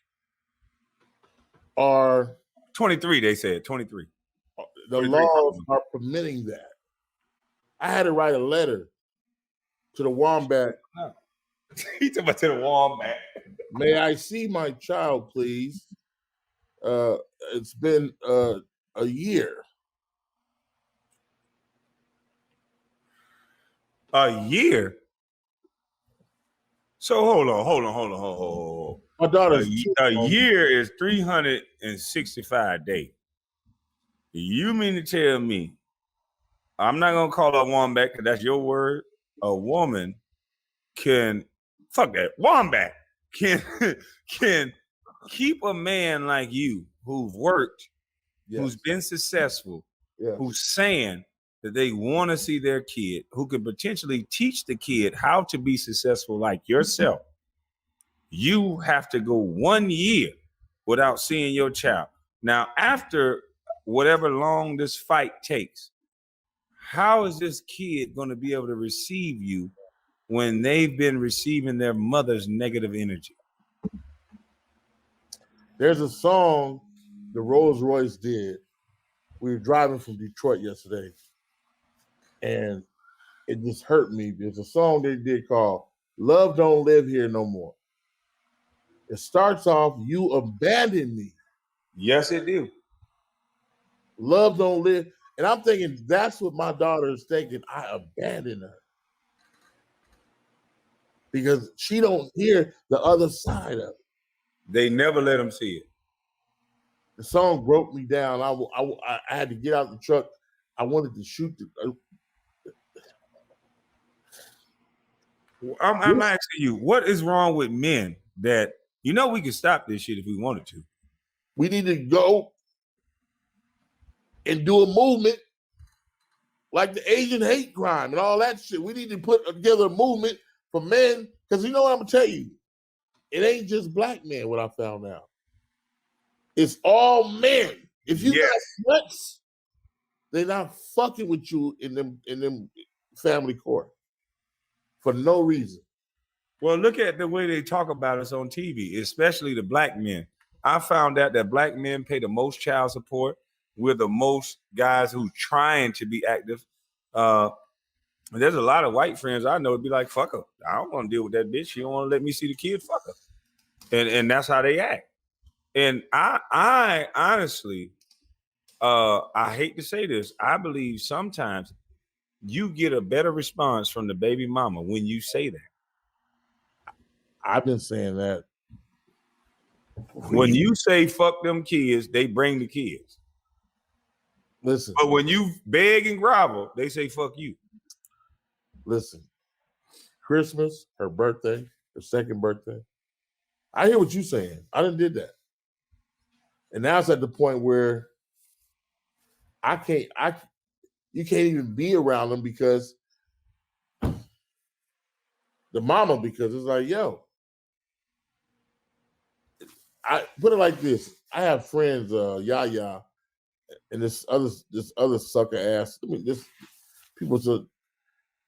are 23, they said. 23. the 23 laws chromosomes. are permitting that. I had to write a letter to the Wombat. He took me to the Wombat. May I see my child, please? It's been a year. A year? So hold on. My daughter's A year is 365 days. You mean to tell me, I'm not going to call her a wombat because that's your word. A woman can, fuck that, wombat, can keep a man like you who've worked, who's been successful, who's saying that they want to see their kid, who could potentially teach the kid how to be successful like yourself. You have to go 1 year without seeing your child. Now, after whatever long this fight takes, how is this kid going to be able to receive you when they've been receiving their mother's negative energy? There's a song the Rolls Royce did. We were driving from Detroit yesterday, and it just hurt me. There's a song they did called Love Don't Live Here No More. It starts off, you abandoned me. Yes, it do. Love don't live. And I'm thinking that's what my daughter is thinking. I abandoned her. Because she don't hear the other side of it. They never let them see it. The song broke me down. I had to get out the truck. I wanted to shoot the. I'm asking you, what is wrong with men that, we can stop this shit if we wanted to? We need to go and do a movement like the Asian hate crime and all that shit. We need to put together a movement for men. Because you know what I'm going to tell you? It ain't just black men, what I found out. It's all men. If you got sweats, they're not fucking with you in them family court for no reason. Well, look at the way they talk about us on TV, especially the black men. I found out that black men pay the most child support. We're the most guys who trying to be active. There's a lot of white friends I know would be like, fuck her. I don't want to deal with that bitch. She don't want to let me see the kid, fuck her. And that's how they act. And I honestly, I hate to say this, I believe sometimes you get a better response from the baby mama when you say that. I've been saying that. When you say fuck them kids, they bring the kids. Listen. But when you beg and grovel, they say fuck you. Listen. Christmas, her birthday, her second birthday. I hear what you're saying. I done did that. And now it's at the point where you can't even be around them because it's like, yo. I put it like this. I have friends, Yaya, and this other sucker ass. This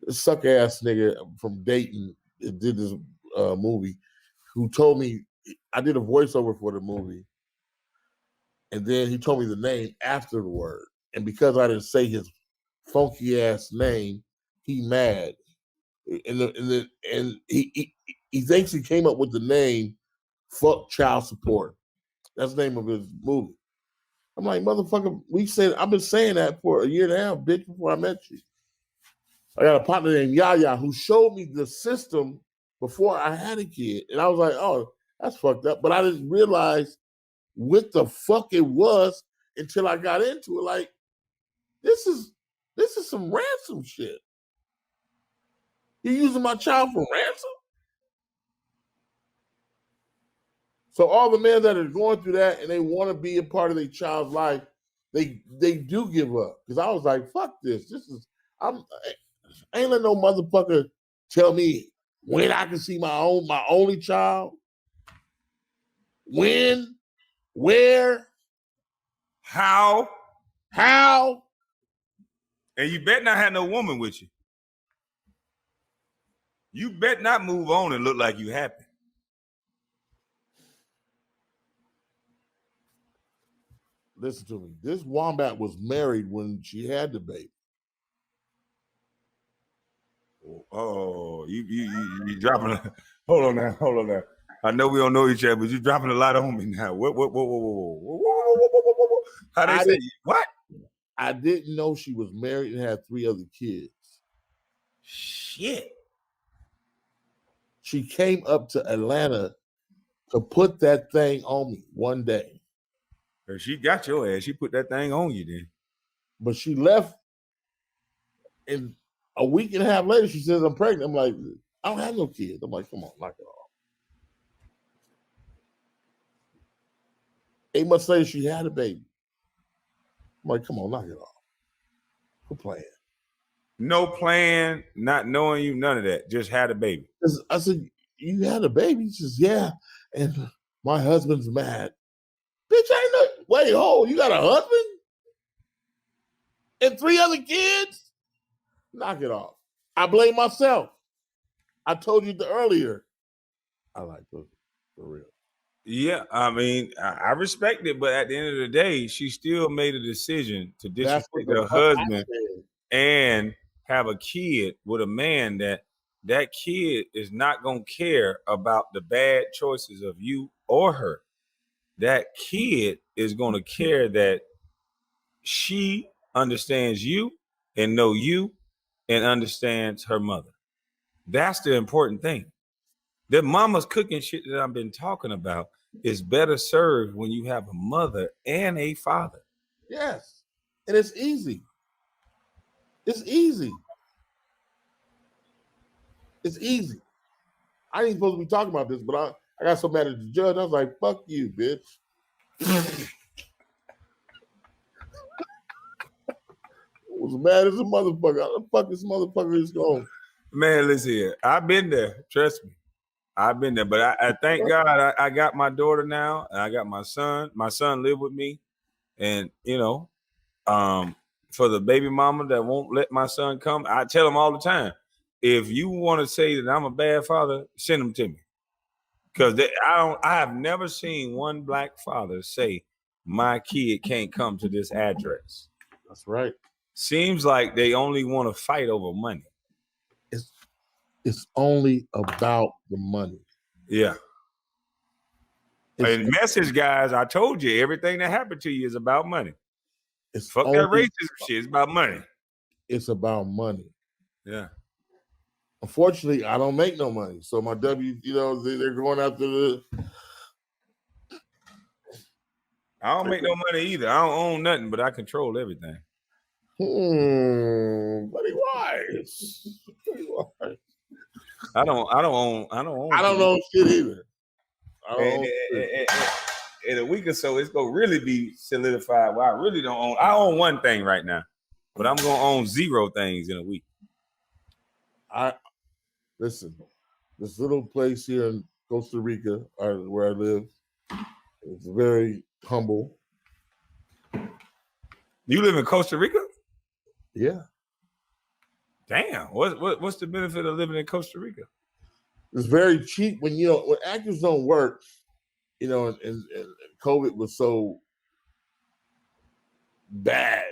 sucker ass nigga from Dayton that did this movie, who told me I did a voiceover for the movie, and then he told me the name after the word, and because I didn't say his funky ass name, he mad, and he thinks he came up with the name "Fuck Child Support." That's the name of his movie. I'm like, motherfucker, I've been saying that for a year and a half, bitch, before I met you. I got a partner named Yaya who showed me the system before I had a kid. And I was like, oh, that's fucked up. But I didn't realize what the fuck it was until I got into it. Like, this is some ransom shit. You're using my child for ransom? So all the men that are going through that and they want to be a part of their child's life, they do give up. Because I was like, fuck this. I ain't let no motherfucker tell me when I can see my only child. when, where, How? how. And you bet not have no woman with you. You bet not move on and look like you happy. Listen to me. This Wombat was married when she had the baby. Oh, you dropping. Hold on now. I know we don't know each other, but you dropping a lot on me now. Whoa. How they say what? I didn't know she was married and had 3 other kids. Shit. She came up to Atlanta to put that thing on me one day. She got your ass. She put that thing on you then. But she left, and a week and a half later, she says, I'm pregnant. I'm like, I don't have no kids. I'm like, come on, knock it off. 8 months later, she had a baby. I'm like, come on, knock it off. Quit playing. No plan, not knowing you, none of that. Just had a baby. I said, you had a baby? She says, yeah. And my husband's mad. Bitch, I know. Wait, hold, you got a husband? And 3 other kids? Knock it off. I blame myself. I told you earlier. I like pussy, for real. Yeah, I mean, I respect it, but at the end of the day, she still made a decision to disrespect her husband and have a kid with a man that kid is not going to care about the bad choices of you or her. That kid is going to care that she understands you and know you and understands her mother. That's the important thing. The Mommas Cooking shit that I've been talking about is better served when you have a mother and a father. Yes. And it's easy. It's easy. It's easy. I ain't supposed to be talking about this, but I got so mad at the judge. I was like, fuck you, bitch. I was mad as a motherfucker. How the fuck this motherfucker is going? Man, listen here. I've been there. Trust me. I've been there. But I thank God I got my daughter now. And I got my son. My son live with me. And, you know, for the baby mama that won't let my son come, I tell him all the time, if you want to say that I'm a bad father, send him to me. Because I have never seen one black father say, my kid can't come to this address. That's right. Seems like they only want to fight over money. It's only about the money. Yeah. And message, guys, I told you, everything that happened to you is about money. Fuck that racism shit. It's about money. It's about money. Yeah. Unfortunately, I don't make no money. So my W, they're going after the... I don't make no money either. I don't own nothing, but I control everything. Buddy Wise. I don't own. I don't own shit either. In a week or so, it's gonna really be solidified. Well, I really don't own. I own one thing right now, but I'm gonna own 0 things in a week. Listen. This little place here in Costa Rica, where I live, it's very humble. You live in Costa Rica? Yeah. Damn. What's the benefit of living in Costa Rica? It's very cheap when actors don't work, and COVID was so bad.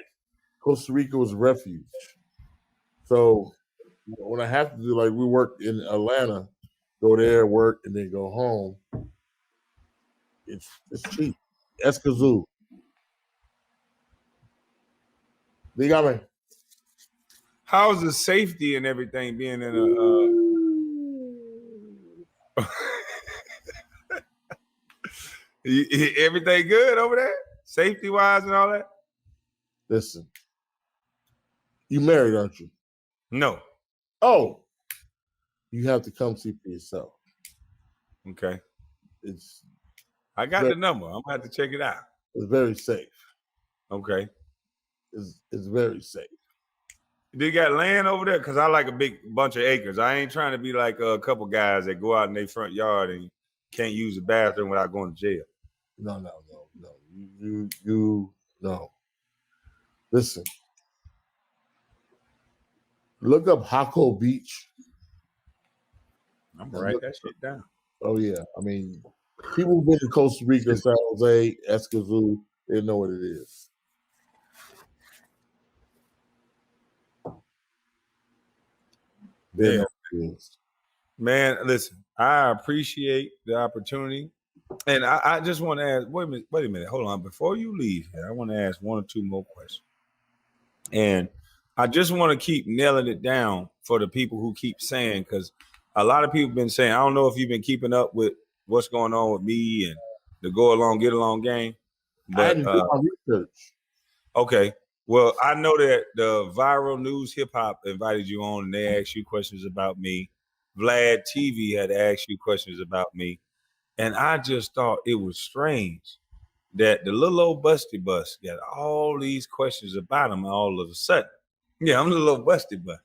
Costa Rica was a refuge. So when I have to do, like, we work in Atlanta, go there, work, and then go home, it's cheap. Escazú. Dígame. How's the safety and everything being in a everything good over there? Safety wise and all that? Listen. You married, aren't you? No. Oh. You have to come see for yourself. Okay. I got the number. I'm gonna have to check it out. It's very safe. Okay. It's very safe. Do you got land over there? Because I like a big bunch of acres. I ain't trying to be like a couple guys that go out in their front yard and can't use the bathroom without going to jail. No. You no. Listen. Look up Hako Beach. I'm gonna write that shit down. Oh yeah. I mean, people who've been to Costa Rica, San Jose, Escazú, they know what it is. They know what it is. Man, listen, I appreciate the opportunity. And I just want to ask, wait a minute, hold on. Before you leave here, I want to ask one or two more questions. And I just want to keep nailing it down for the people who keep saying, because a lot of people have been saying, I don't know if you've been keeping up with what's going on with me and the go along, get along game. I had But to do my research. okay. Well, I know that the Viral News Hip Hop invited you on and they asked you questions about me. Vlad TV had asked you questions about me. And I just thought it was strange that the little old Busty Bus got all these questions about him all of a sudden. Yeah, I'm the little Busty Bus.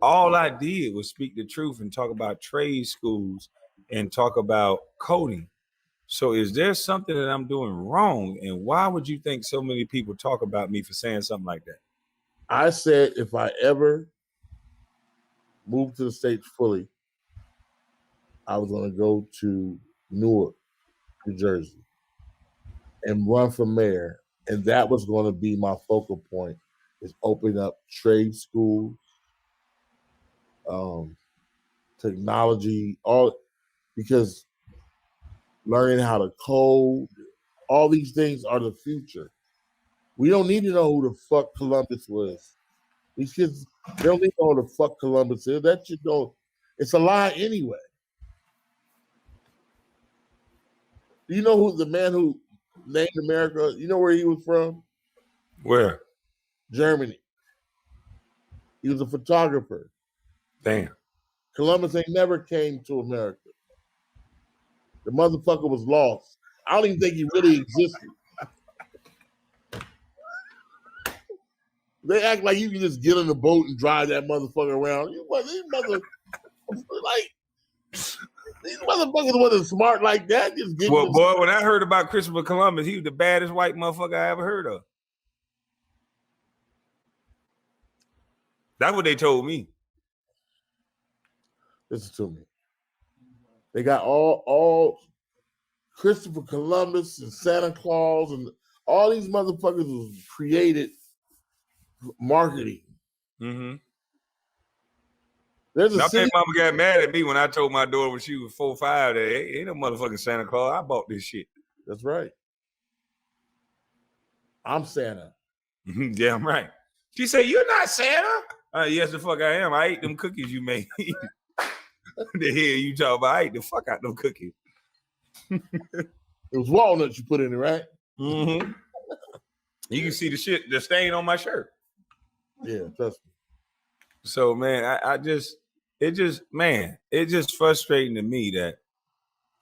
All I did was speak the truth and talk about trade schools and talk about coding. So is there something that I'm doing wrong? And why would you think so many people talk about me for saying something like that? I said if I ever moved to the States fully, I was going to go to Newark, New Jersey, and run for mayor. And that was going to be my focal point, is open up trade schools, technology, all, because learning how to code, all these things are the future. We don't need to know who the fuck Columbus was. These kids, they don't need to know who the fuck Columbus is. That shit don't, it's a lie anyway. Do you know who the man who named America? You know where he was from? Where? Germany. He was a photographer. Damn. Columbus ain't never came to America. The motherfucker was lost. I don't even think he really existed. They act like you can just get in the boat and drive that motherfucker around. These motherfuckers wasn't smart like that. Just get Well, boy, when I heard about Christopher Columbus, he was the baddest white motherfucker I ever heard of. That's what they told me. Listen to me. They got all Christopher Columbus and Santa Claus and all these motherfuckers was created marketing. Mm-hmm. There's a I city. think mama got mad at me when I told my daughter when she was 4 or 5 that hey, ain't no motherfucking Santa Claus. I bought this shit. That's right. I'm Santa. Yeah, I'm right. She said, "You're not Santa." Yes, the fuck I am. I ate them cookies you made. The hell you talking about? I ate the fuck out them cookies. It was walnuts you put in it, right? Mm-hmm. You can see the stain on my shirt. Yeah, trust me. So, man, it's just frustrating to me that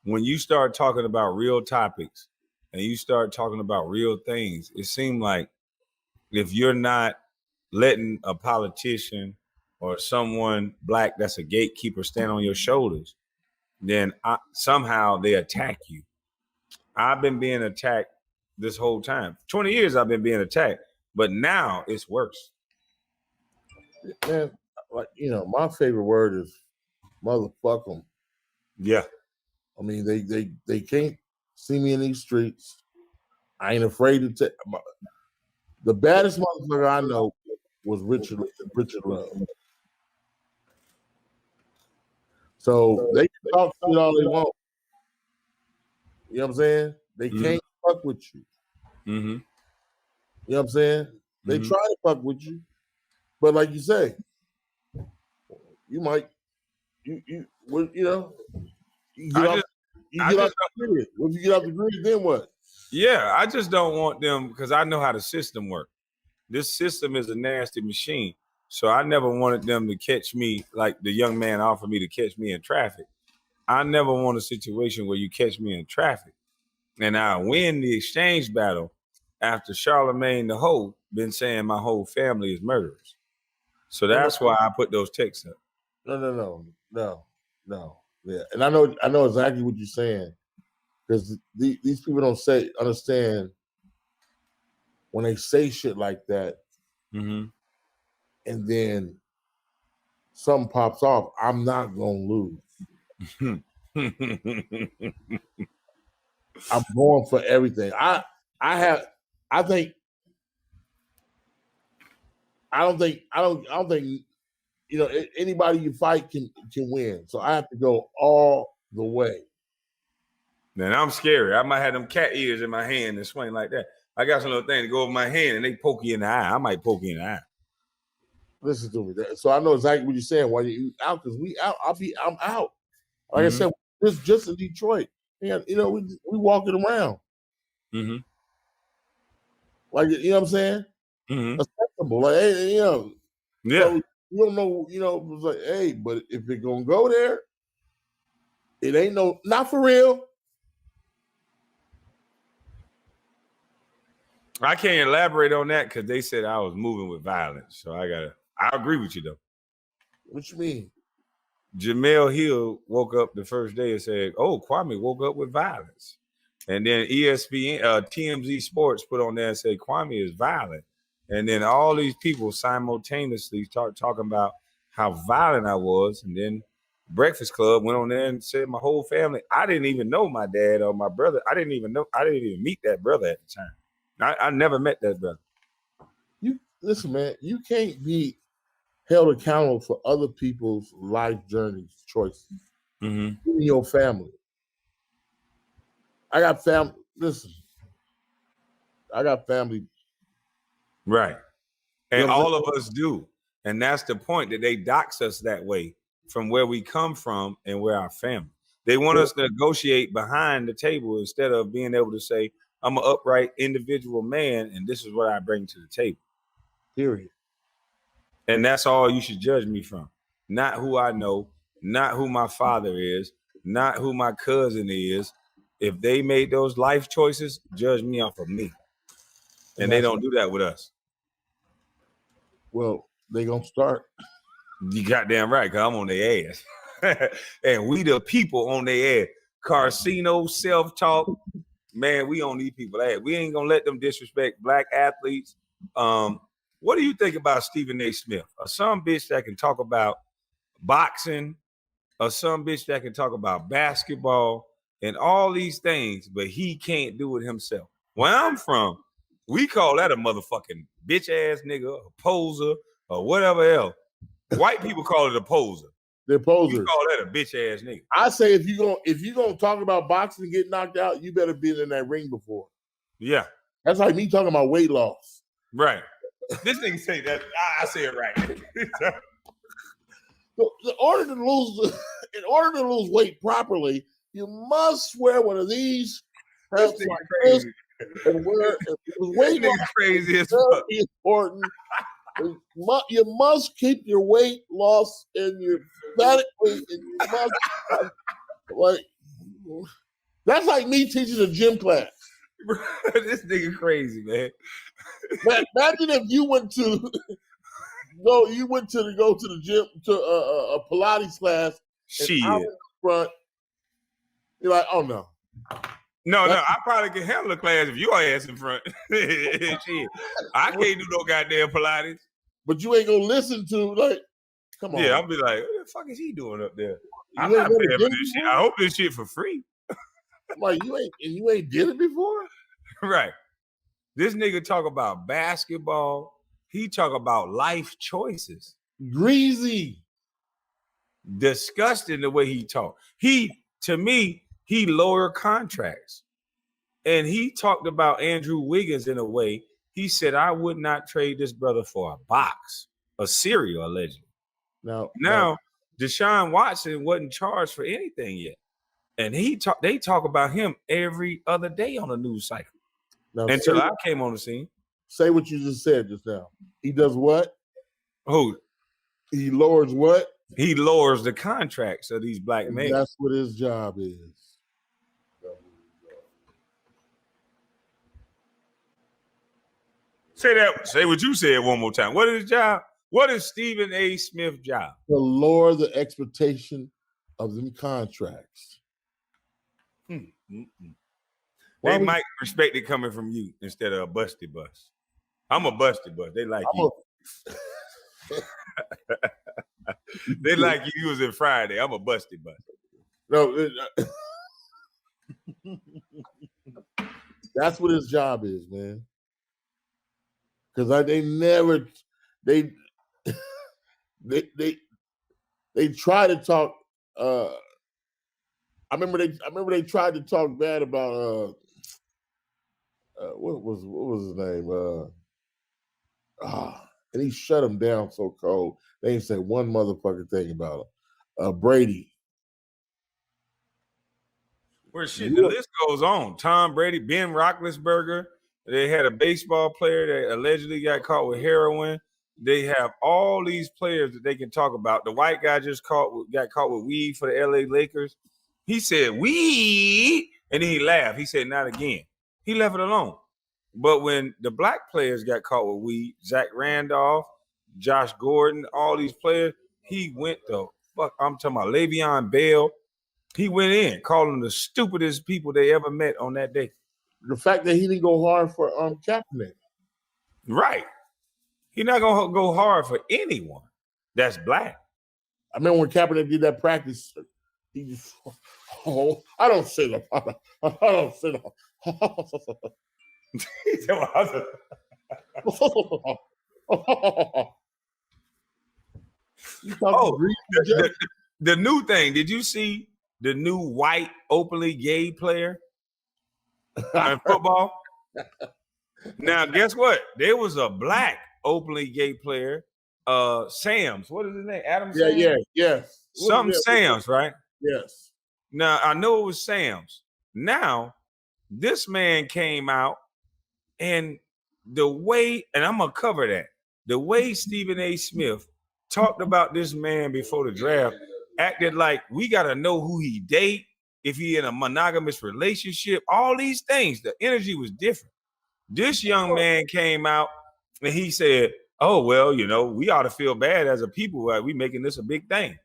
when you start talking about real topics and you start talking about real things, it seems like if you're not letting a politician or someone black that's a gatekeeper stand on your shoulders, then somehow they attack you. I've been being attacked this whole time. 20 years I've been being attacked, but now it's worse. Man, like, my favorite word is motherfuck them. Yeah. I mean, they can't see me in these streets. I ain't afraid to take. The baddest motherfucker I know was Richard Love. So they can talk shit all they want. You know what I'm saying? They can't fuck with you. Mm-hmm. You know what I'm saying? They try to fuck with you, but like you say, you might, you get off the grid. If you get off the grid, then what? Yeah, I just don't want them because I know how the system works. This system is a nasty machine. So I never wanted them to catch me like the young man offered me to catch me in traffic. I never want a situation where you catch me in traffic and I win the exchange battle after Charlemagne the Hoe been saying my whole family is murderers. So that's why I put those texts up. No. Yeah, and I know exactly what you're saying because these people don't understand when they say shit like that, Mm-hmm. and then something pops off. I'm not gonna lose. I'm going for everything. I don't think anybody you fight can win. So I have to go all the way. Man, I'm scary. I might have them cat ears in my hand and swing like that. I got some little thing to go over my hand and they poke you in the eye. I might poke you in the eye. Listen to me. So I know exactly what you're saying. Why you out? Because I'm out. Like I said, just in Detroit. And we walking around. Mm-hmm. Like, you know what I'm saying? Mm-hmm. Acceptable. Like, hey, Yeah. So you don't know, it's like, hey, but if it gonna go there, it ain't not for real. I can't elaborate on that because they said I was moving with violence. So I agree with you though. What you mean? Jamel Hill woke up the first day and said, "Oh, Kwame woke up with violence," and then ESPN, TMZ Sports put on there and said Kwame is violent, and then all these people simultaneously start talking about how violent I was, and then Breakfast Club went on there and said my whole family. I didn't even know my dad or my brother. I didn't even meet that brother at the time. I never met that brother. You listen, man. You can't be held accountable for other people's life journeys, choices, in your family. I got family. Listen, I got family. Right. And You know what I'm all of us do. And that's the point, that they dox us that way from where we come from and where our family. They want us to negotiate behind the table instead of being able to say, I'm an upright individual man, and this is what I bring to the table. Period. And that's all you should judge me from. Not who I know, not who my father is, not who my cousin is. If they made those life choices, judge me off of me. And they don't do that with us. Well, they gonna start. You goddamn right, because I'm on their ass. And we the people on their ass. Carcino, self-talk. Man, we on these people ass. We ain't gonna let them disrespect black athletes. What do you think about Stephen A. Smith? Some bitch that can talk about boxing, or some bitch that can talk about basketball and all these things, but he can't do it himself. Where I'm from, we call that a motherfucking bitch ass nigga, a poser, or whatever else. White people call it a poser. They're posers. We call that a bitch ass nigga. I say if you gonna talk about boxing and get knocked out, you better be in that ring before. Yeah. That's like me talking about weight loss. Right. This nigga say that. I say it right. So in order to lose weight properly, you must wear one of these belts like this and wear weight loss. Crazy as fuck. Very important. You must keep your weight loss and your static weight, and you must like. That's like me teaching a gym class. This nigga crazy, man. Imagine if you went to go to the gym to a Pilates class. Shit. And out in front, you're like, oh no. No, I probably can handle a class if your ass in front. Shit. I can't do no goddamn Pilates. But you ain't gonna listen to, like, come on. Yeah, I'll be like, what the fuck is he doing up there? I'm not paying for this shit. I hope this shit for free. Like, you ain't did it before? Right. This nigga talk about basketball. He talk about life choices. Greasy. Disgusting the way he talk. To me, he lower contracts. And he talked about Andrew Wiggins in a way. He said, I would not trade this brother for a box, a cereal, allegedly. Now, Deshaun Watson wasn't charged for anything yet. And they talk about him every other day on the news cycle. Until I came on the scene. Say what you just said just now. He does what? Who? He lowers what? He lowers the contracts of these black men. That's what his job is. Say what you said one more time. What is his job? What is Stephen A. Smith's job? To lower the expectation of them contracts. They might respect it coming from you instead of a busted bus. I'm a busted bus. They like you. They like you using Friday. I'm a busted bus. No, that's what his job is, man. Because they try to talk. I remember they tried to talk bad about what was his name? And he shut him down so cold. They didn't say one motherfucking thing about him. Brady. Where shit, the list goes on. Tom Brady, Ben Roethlisberger. They had a baseball player that allegedly got caught with heroin. They have all these players that they can talk about. The white guy just got caught with weed for the LA Lakers. He said, weed, and then he laughed. He said, not again. He left it alone. But when the black players got caught with weed, Zach Randolph, Josh Gordon, all these players, he went the fuck. I'm talking about Le'Veon Bell. He went in, calling them the stupidest people they ever met on that day. The fact that he didn't go hard for Kaepernick. Right. He's not going to go hard for anyone that's black. I remember when Kaepernick did that practice, he just, I don't say that. I don't say that. The new thing, did you see the new white openly gay player in football? Now, guess what? There was a black openly gay player, Sam's. What is his name? Adam Sam's? Yes. Something Sam's, right? Yes. Now, I know it was Sam's. Now, this man came out, and the way, and I'm going to cover that, the way Stephen A. Smith talked about this man before the draft, acted like we got to know who he date, if he in a monogamous relationship, all these things. The energy was different. This young man came out and he said, oh, well, you know, we ought to feel bad as a people. We making this a big thing.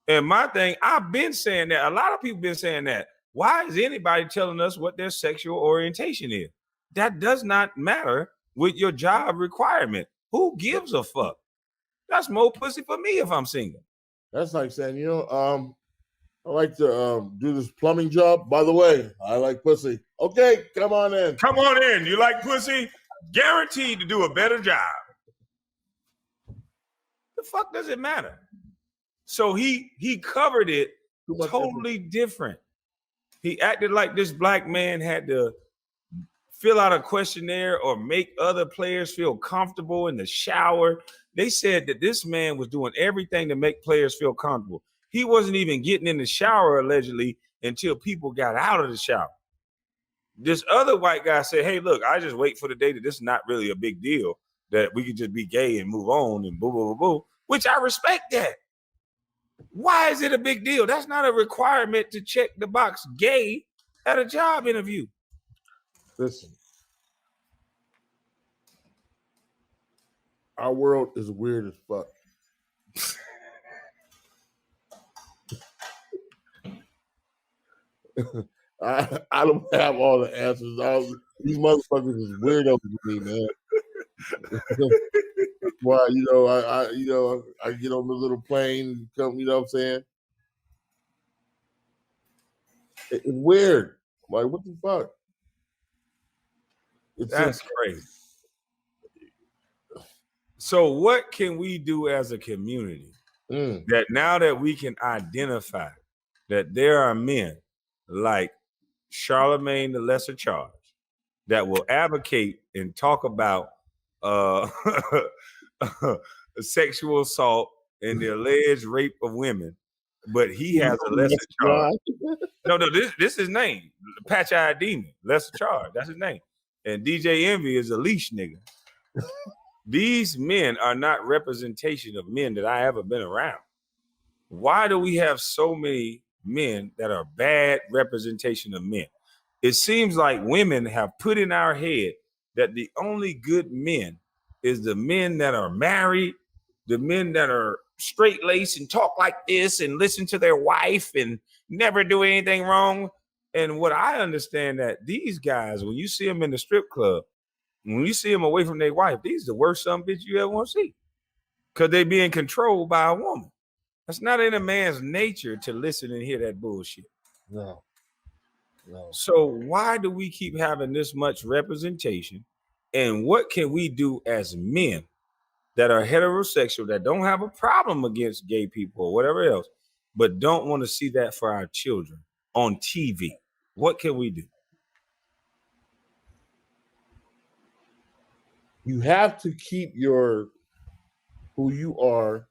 And my thing, I've been saying that. A lot of people been saying that. Why is anybody telling us what their sexual orientation is? That does not matter with your job requirement. Who gives a fuck? That's more pussy for me if I'm single. That's like saying, you know, I like to do this plumbing job. By the way, I like pussy. Okay, come on in. Come on in. You like pussy? Guaranteed to do a better job. The fuck does it matter? So he covered it totally different. He acted like this black man had to fill out a questionnaire or make other players feel comfortable in the shower. They said that this man was doing everything to make players feel comfortable. He wasn't even getting in the shower, allegedly, until people got out of the shower. This other white guy said, hey, look, I just wait for the day that this is not really a big deal, that we could just be gay and move on and boo, boo, boo, boo, which I respect that. Why is it a big deal? That's not a requirement to check the box gay at a job interview. Listen, our world is weird as fuck. I don't have all the answers. These motherfuckers is weirdos to me, man. Why, you know, I get on the little plane, come, you know what I'm saying? It's weird. Like, what the fuck? That's crazy. So what can we do as a community that now that we can identify that there are men like Charlemagne the Lesser Charge that will advocate and talk about sexual assault and the alleged rape of women, but he has a lesser charge. No, this is his name. Patch Eye Demon, Lesser Charge. That's his name. And DJ Envy is a leash nigga. These men are not representation of men that I ever been around. Why do we have so many men that are bad representation of men? It seems like women have put in our head that the only good men is the men that are married, the men that are straight-laced and talk like this and listen to their wife and never do anything wrong. And what I understand that these guys, when you see them in the strip club, when you see them away from their wife, these are the worst son of a bitch you ever want to see. Because they being controlled by a woman. That's not in a man's nature to listen and hear that bullshit. No. So why do we keep having this much representation? And what can we do as men that are heterosexual, that don't have a problem against gay people or whatever else, but don't want to see that for our children on TV? What can we do? You have to keep who you are,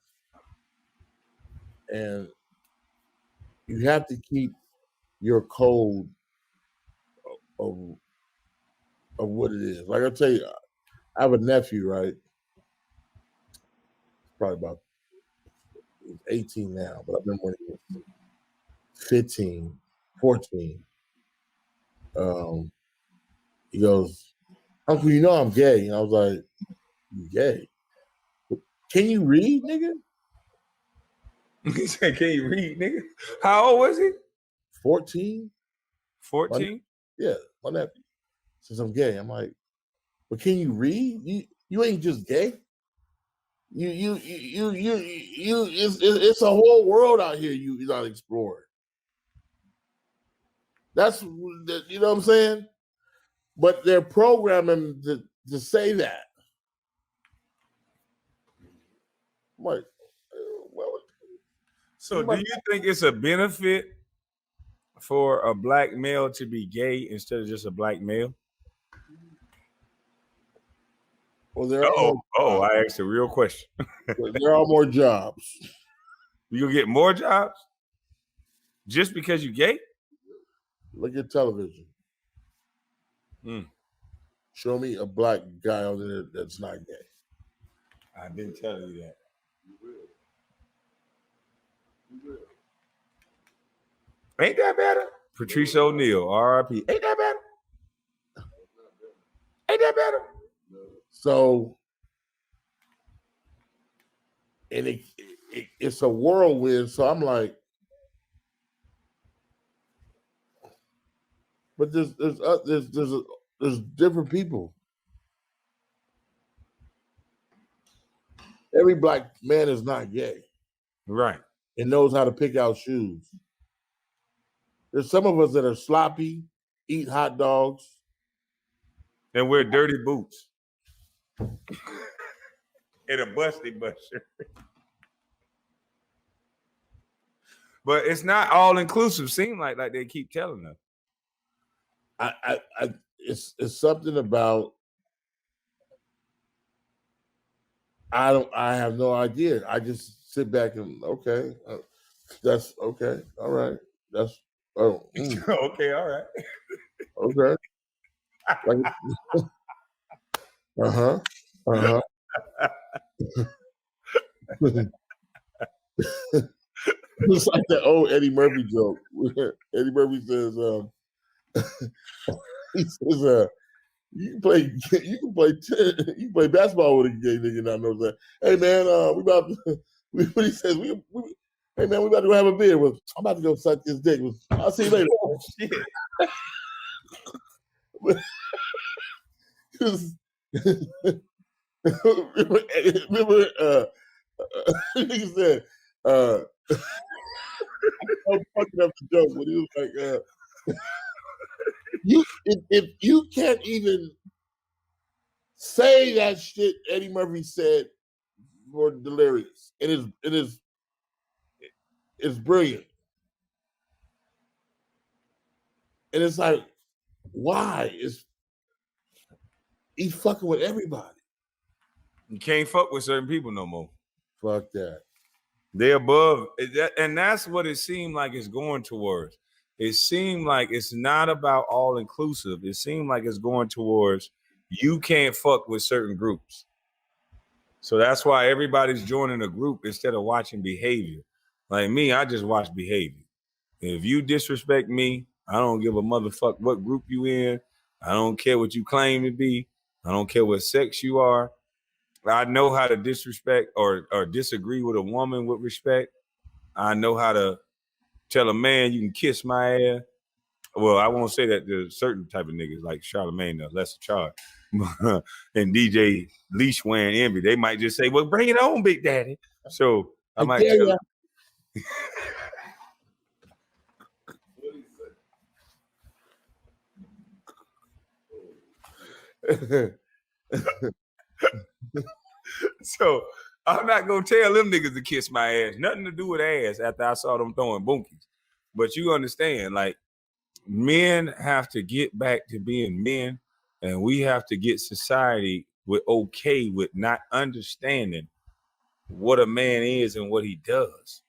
and you have to keep your code of what it is. Like I tell you, I have a nephew, right? Probably about 18 now, but I remember when he was 15, 14. He goes, "Uncle, you know I'm gay." And I was like, "You gay? Can you read, nigga?" He said, "Can you read, nigga?" How old was he? 14? 14? Yeah, my nephew says I'm gay. I'm like, "But can you read? You ain't just gay. You it's a whole world out here you're not exploring." That's you know what I'm saying? But they're programming to say that. I'm like, well, So do you think it's a benefit for a black male to be gay instead of just a black male? well, there are I asked a real question. there are more jobs. You gonna get more jobs just because you gay? Look at television. Show me a black guy on there that's not gay. I've been telling you that. Ain't that better? Patrice O'Neal, R.I.P. Ain't that better? Ain't that better? So, and it's a whirlwind. So I'm like, but there's different people. Every black man is not gay, right, and knows how to pick out shoes. There's some of us that are sloppy, eat hot dogs, and wear dirty boots and a busty buster. But it's not all inclusive. Seem like they keep telling us. It's something about. I have no idea. I just sit back and okay, that's okay, all right, that's okay, all right, okay. It's like that old Eddie Murphy joke. Eddie Murphy says, he says, you can play basketball with a gay nigga and I know that. Hey man, what he says, hey man, we about to go have a beer. I'm about to go suck this dick. I'll see you later. Oh, shit. remember nigga said, I'm fucking up the joke when he was like, if you can't even say that shit Eddie Murphy said for Delirious, it is brilliant. And it's like, why? He's fucking with everybody. You can't fuck with certain people no more. Fuck that. They're above, and that's what it seemed like it's going towards. It seemed like it's not about all inclusive. It seemed like it's going towards you can't fuck with certain groups. So that's why everybody's joining a group instead of watching behavior. Like me, I just watch behavior. If you disrespect me, I don't give a motherfuck what group you in. I don't care what you claim to be. I don't care what sex you are. I know how to disrespect or disagree with a woman with respect. I know how to tell a man you can kiss my ass. Well, I won't say that there's certain type of niggas like Charlamagne, the Lesser Charge, and DJ Leash wearing Envy. They might just say, "Well, bring it on, Big Daddy." So I might tell them. So I'm not gonna tell them niggas to kiss my ass. Nothing to do with ass after I saw them throwing bunkies. But you understand, like, men have to get back to being men, and we have to get society with okay with not understanding what a man is and what he does.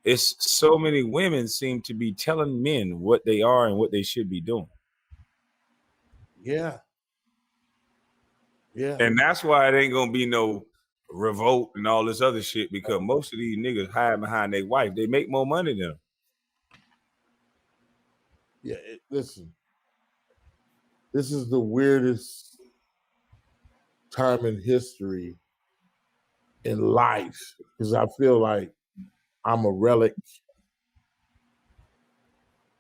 It's so many women seem to be telling men what they are and what they should be doing. Yeah. Yeah. And that's why it ain't gonna be no revolt and all this other shit, because most of these niggas hide behind their wife. They make more money than them. Yeah, listen. This is the weirdest time in history in life, because I feel like I'm a relic.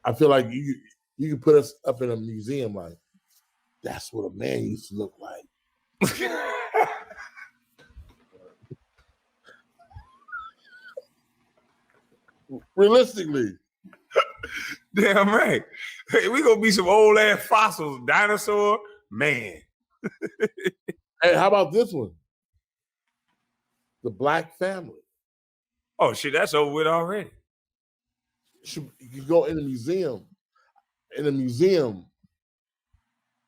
I feel like you can put us up in a museum, like, that's what a man used to look like. Realistically. Damn right. Hey, we gonna be some old ass fossils, dinosaur man. Hey, how about this one? The Black family. Oh shit, that's over with already. You go in the museum. In a museum,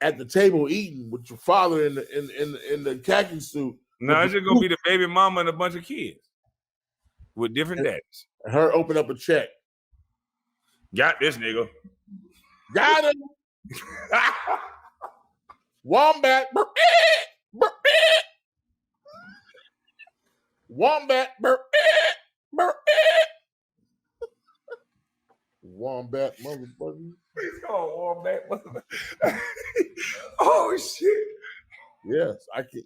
at the table eating with your father in the khaki suit. No, it's just gonna be the baby mama and a bunch of kids with different daddies. Her open up a check. Got this nigga. Got him. Wombat. Wombat. Wombat motherfucker. It's called Wombat motherfucker. Oh shit. Yes, I can.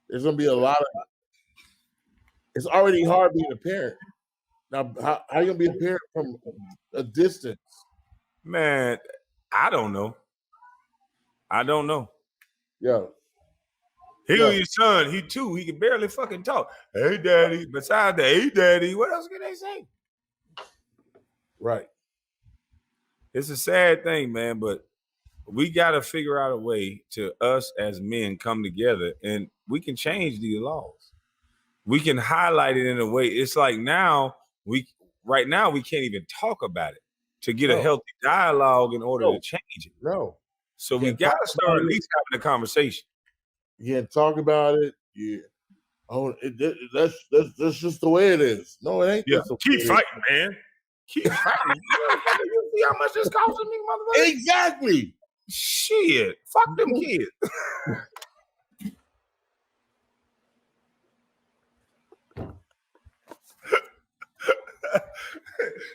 There's gonna be a lot of. It's already hard being a parent. Now, how you gonna be a parent from a distance? Man, I don't know. Yo. Your son, he can barely fucking talk. Hey, daddy. Besides the hey, daddy, what else can they say? Right. It's a sad thing, man, but we got to figure out a way to us as men come together, and we can change these laws. We can highlight it in a way. It's like right now we can't even talk about it to get a healthy dialogue in order to change it. No. So we got to start at least having a conversation. You can't talk about it. Yeah. Oh, that's just the way it is. No, it ain't. Yeah. Keep fighting, man. Keep fighting. You see how much this costing me, motherfucker? Exactly. Shit. Fuck them kids.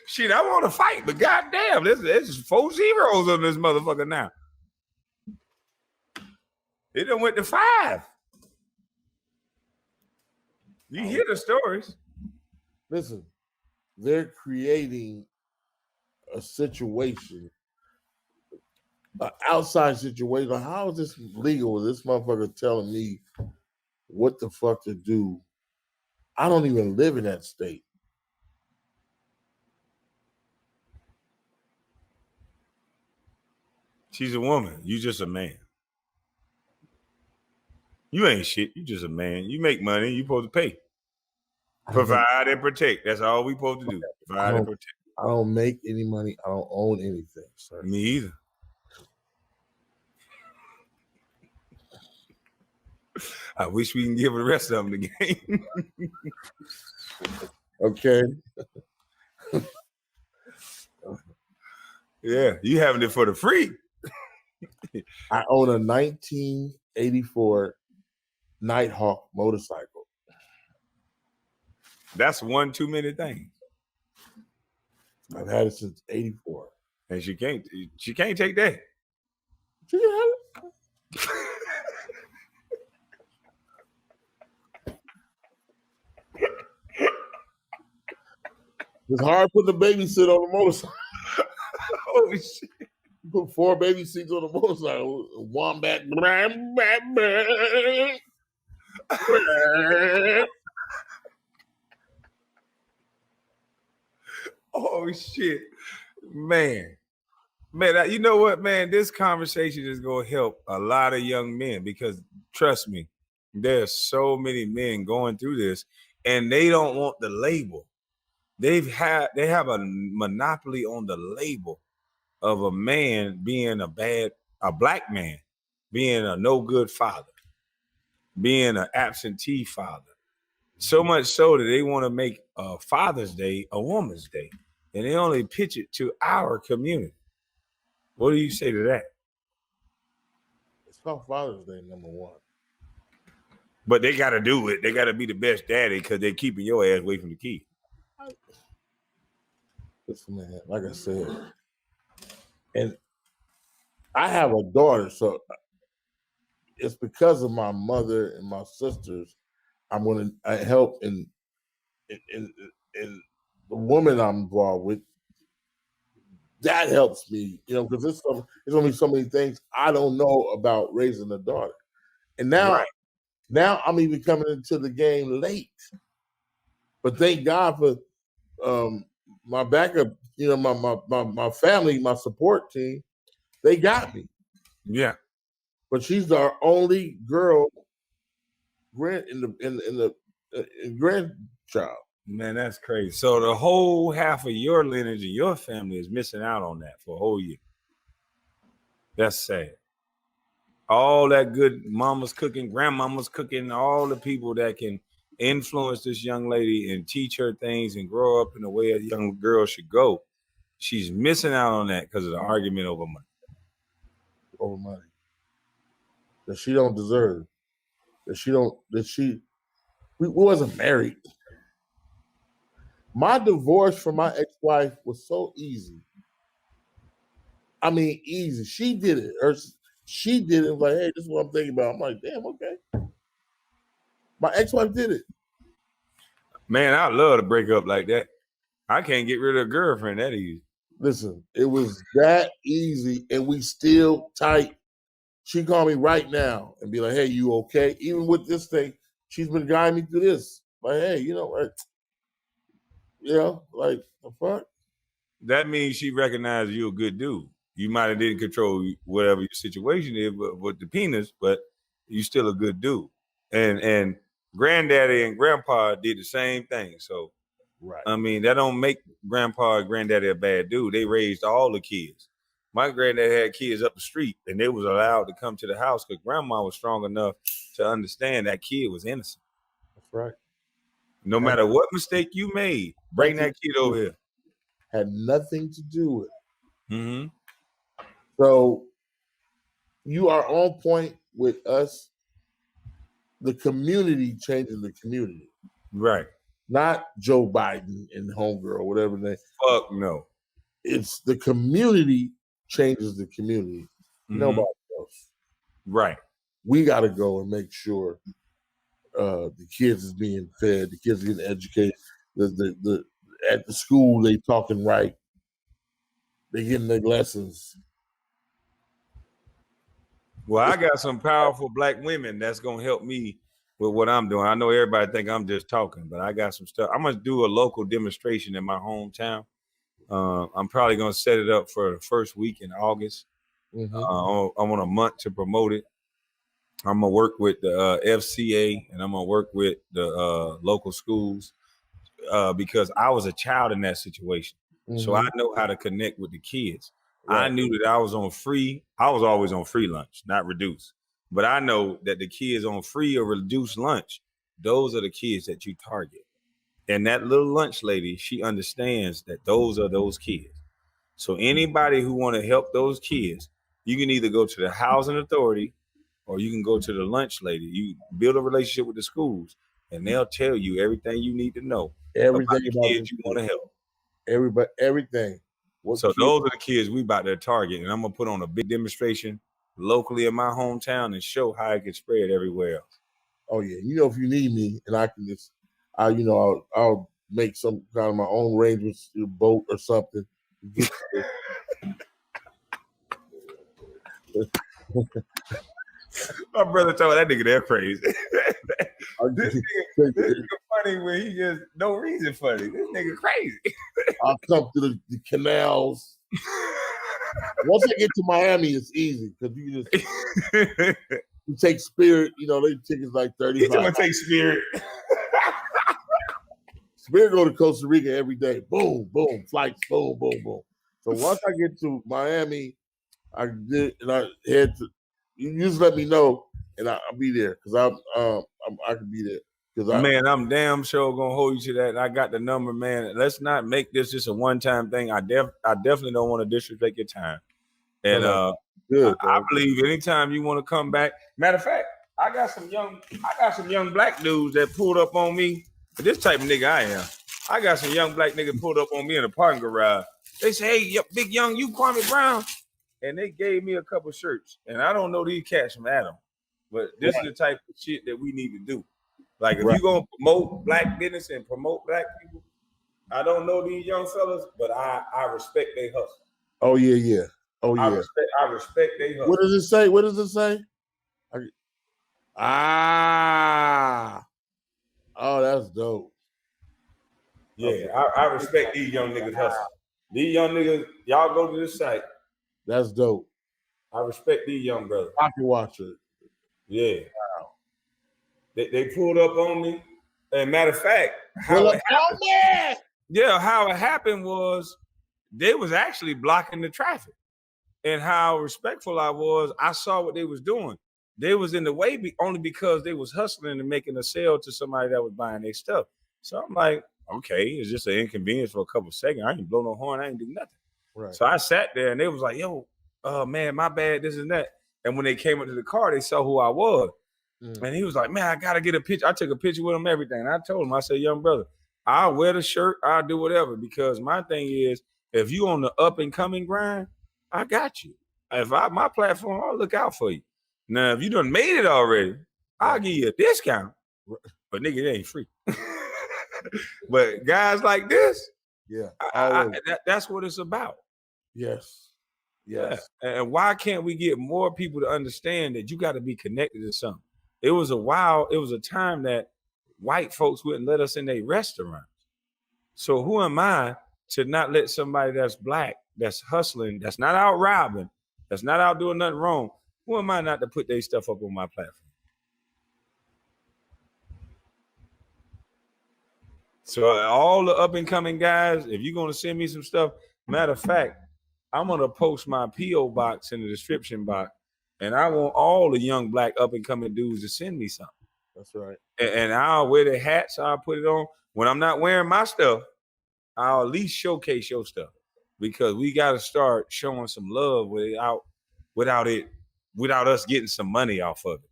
Shit, I want to fight, but goddamn, there's 4 zeros on this motherfucker now. It done went to 5. You hear the stories. Listen, they're creating a situation, an outside situation. How is this legal? This motherfucker telling me what the fuck to do. I don't even live in that state. She's a woman. You just a man. You ain't shit. You just a man. You make money. You supposed to pay. Provide and protect. That's all we supposed to do. Provide and protect. I don't make any money. I don't own anything, sir. Me either. I wish we can give the rest of them the game. Okay. Yeah, you having it for the free. I own a 1984 Nighthawk motorcycle. That's one too many things. I've had it since '84. And she can't take that. She can have it. It's hard putting a babysitter on a motorcycle. Oh shit! Put 4 baby seats on the motorcycle. Wombat. Oh shit, man. You know what, man? This conversation is gonna help a lot of young men because trust me, there's so many men going through this, and they don't want the label. They have a monopoly on the label of a man being a black man, being a no good father, being an absentee father. So much so that they want to make Father's Day a Woman's Day, and they only pitch it to our community. What do you say to that? It's called Father's Day, #1. But they got to do it. They got to be the best daddy because they're keeping your ass away from the kid. Listen, man, like I said, and I have a daughter, so it's because of my mother and my sisters. I'm going to help in the woman I'm involved with. That helps me, because there's only so many things I don't know about raising a daughter, and now I'm even coming into the game late. But thank God for my backup, my family, my support team. They got me. Yeah. But she's our only girl grandchild. Man, that's crazy. So the whole half of your lineage and your family is missing out on that for a whole year. That's sad. All that good mama's cooking, grandmama's cooking, all the people that can influence this young lady and teach her things and grow up in the way a young girl should go. She's missing out on that because of the argument over money. Over money. That she don't deserve. We wasn't married. My divorce from my ex-wife was so easy. I mean, easy. She did it. She did it. Like, hey, this is what I'm thinking about. I'm like, damn, okay. My ex-wife did it. Man, I'd love to break up like that. I can't get rid of a girlfriend that easy. Listen, it was that easy, and we still tight. She called me right now and be like, hey, you okay? Even with this thing, she's been guiding me through this. Like, hey, like, the fuck? That means she recognized you a good dude. You might have didn't control whatever your situation is with the penis, but you still a good dude. And granddaddy and grandpa did the same thing. So, right. I mean, that don't make grandpa and granddaddy a bad dude. They raised all the kids. My granddad had kids up the street, and they was allowed to come to the house because grandma was strong enough to understand that kid was innocent. That's right. No matter what mistake you made, bring that kid over here. Had nothing to do with it. Mm-hmm. So you are on point with us. The community changing the community. Right. Not Joe Biden and homegirl, whatever they. Fuck no. It's the community changes the community. Mm-hmm. Nobody else. Right. We got to go and make sure the kids is being fed, the kids are getting educated. The at the school they talking right. They getting their lessons. Well, I got some powerful black women that's gonna help me with what I'm doing. I know everybody think I'm just talking, but I got some stuff. I'm gonna do a local demonstration in my hometown. I'm probably gonna set it up for the first week in August. Mm-hmm. I want a month to promote it. I'm gonna work with the FCA and I'm gonna work with the local schools because I was a child in that situation, so I know how to connect with the kids. Right. I knew that I was always on free lunch, not reduced. But I know that the kids on free or reduced lunch, those are the kids that you target. And that little lunch lady, she understands that those are those kids. So anybody who want to help those kids, you can either go to the housing authority or you can go to the lunch lady. You build a relationship with the schools and they'll tell you everything you need to know about the kids you want to help. Everything. So those are the kids we about to target, and I'm gonna put on a big demonstration locally in my hometown and show how it can spread everywhere else. Oh yeah, if you need me, and I can just, I'll make some kind of my own arrangements, boat or something. My brother told that nigga they're crazy. This nigga funny when he just no reason funny. This nigga crazy. I'll come to the canals. Once I get to Miami, it's easy because you take Spirit. You know, they tickets like $35. He's gonna take Spirit. Spirit go to Costa Rica every day. Boom, boom, flights, boom, boom, boom. So once I get to Miami, I head to. You just let me know, and I'll be there because I can be there. Man, I'm damn sure gonna hold you to that. I got the number, man. Let's not make this just a one-time thing. I definitely don't want to disrespect your time. And good, I believe anytime you want to come back. Matter of fact, I got some young black dudes that pulled up on me. This type of nigga I am. I got some young black niggas pulled up on me in a parking garage. They say, "Hey, big young, you Kwame Brown," and they gave me a couple shirts. And I don't know these cats from Adam, but this is the type of shit that we need to do. Like if you're gonna promote black business and promote black people, I don't know these young fellas, but I respect their hustle. Oh yeah. Oh yeah. I respect their hustle. What does it say? Oh, that's dope. Yeah, okay. I respect these young niggas hustle. These young niggas, y'all go to this site. That's dope. I respect these young brothers. I can watch it. Yeah. Wow. They pulled up on me. And matter of fact, how it happened was they was actually blocking the traffic. And how respectful I was, I saw what they was doing. They was in the way only because they was hustling and making a sale to somebody that was buying their stuff. So I'm like, okay, it's just an inconvenience for a couple of seconds. I ain't blow no horn. I ain't do nothing. Right. So I sat there and they was like, yo, man, my bad, this and that. And when they came up to the car, they saw who I was. And he was like, man, I got to get a picture. I took a picture with him, everything. And I told him, I said, young brother, I'll wear the shirt. I'll do whatever. Because my thing is, if you on the up and coming grind, I got you. If my platform, I'll look out for you. Now, if you done made it already, I'll give you a discount. But nigga, it ain't free. But guys like this, that's what it's about. Yes. Yeah. And why can't we get more people to understand that you got to be connected to something? It was a time that white folks wouldn't let us in their restaurants. So who am I to not let somebody that's black, that's hustling, that's not out robbing, that's not out doing nothing wrong, who am I not to put their stuff up on my platform? So all the up and coming guys, if you're going to send me some stuff, matter of fact, I'm going to post my P.O. box in the description box. And I want all the young black up and coming dudes to send me something. That's right. And I'll wear the hats. I'll put it on. When I'm not wearing my stuff, I'll at least showcase your stuff. Because we got to start showing some love without us getting some money off of it.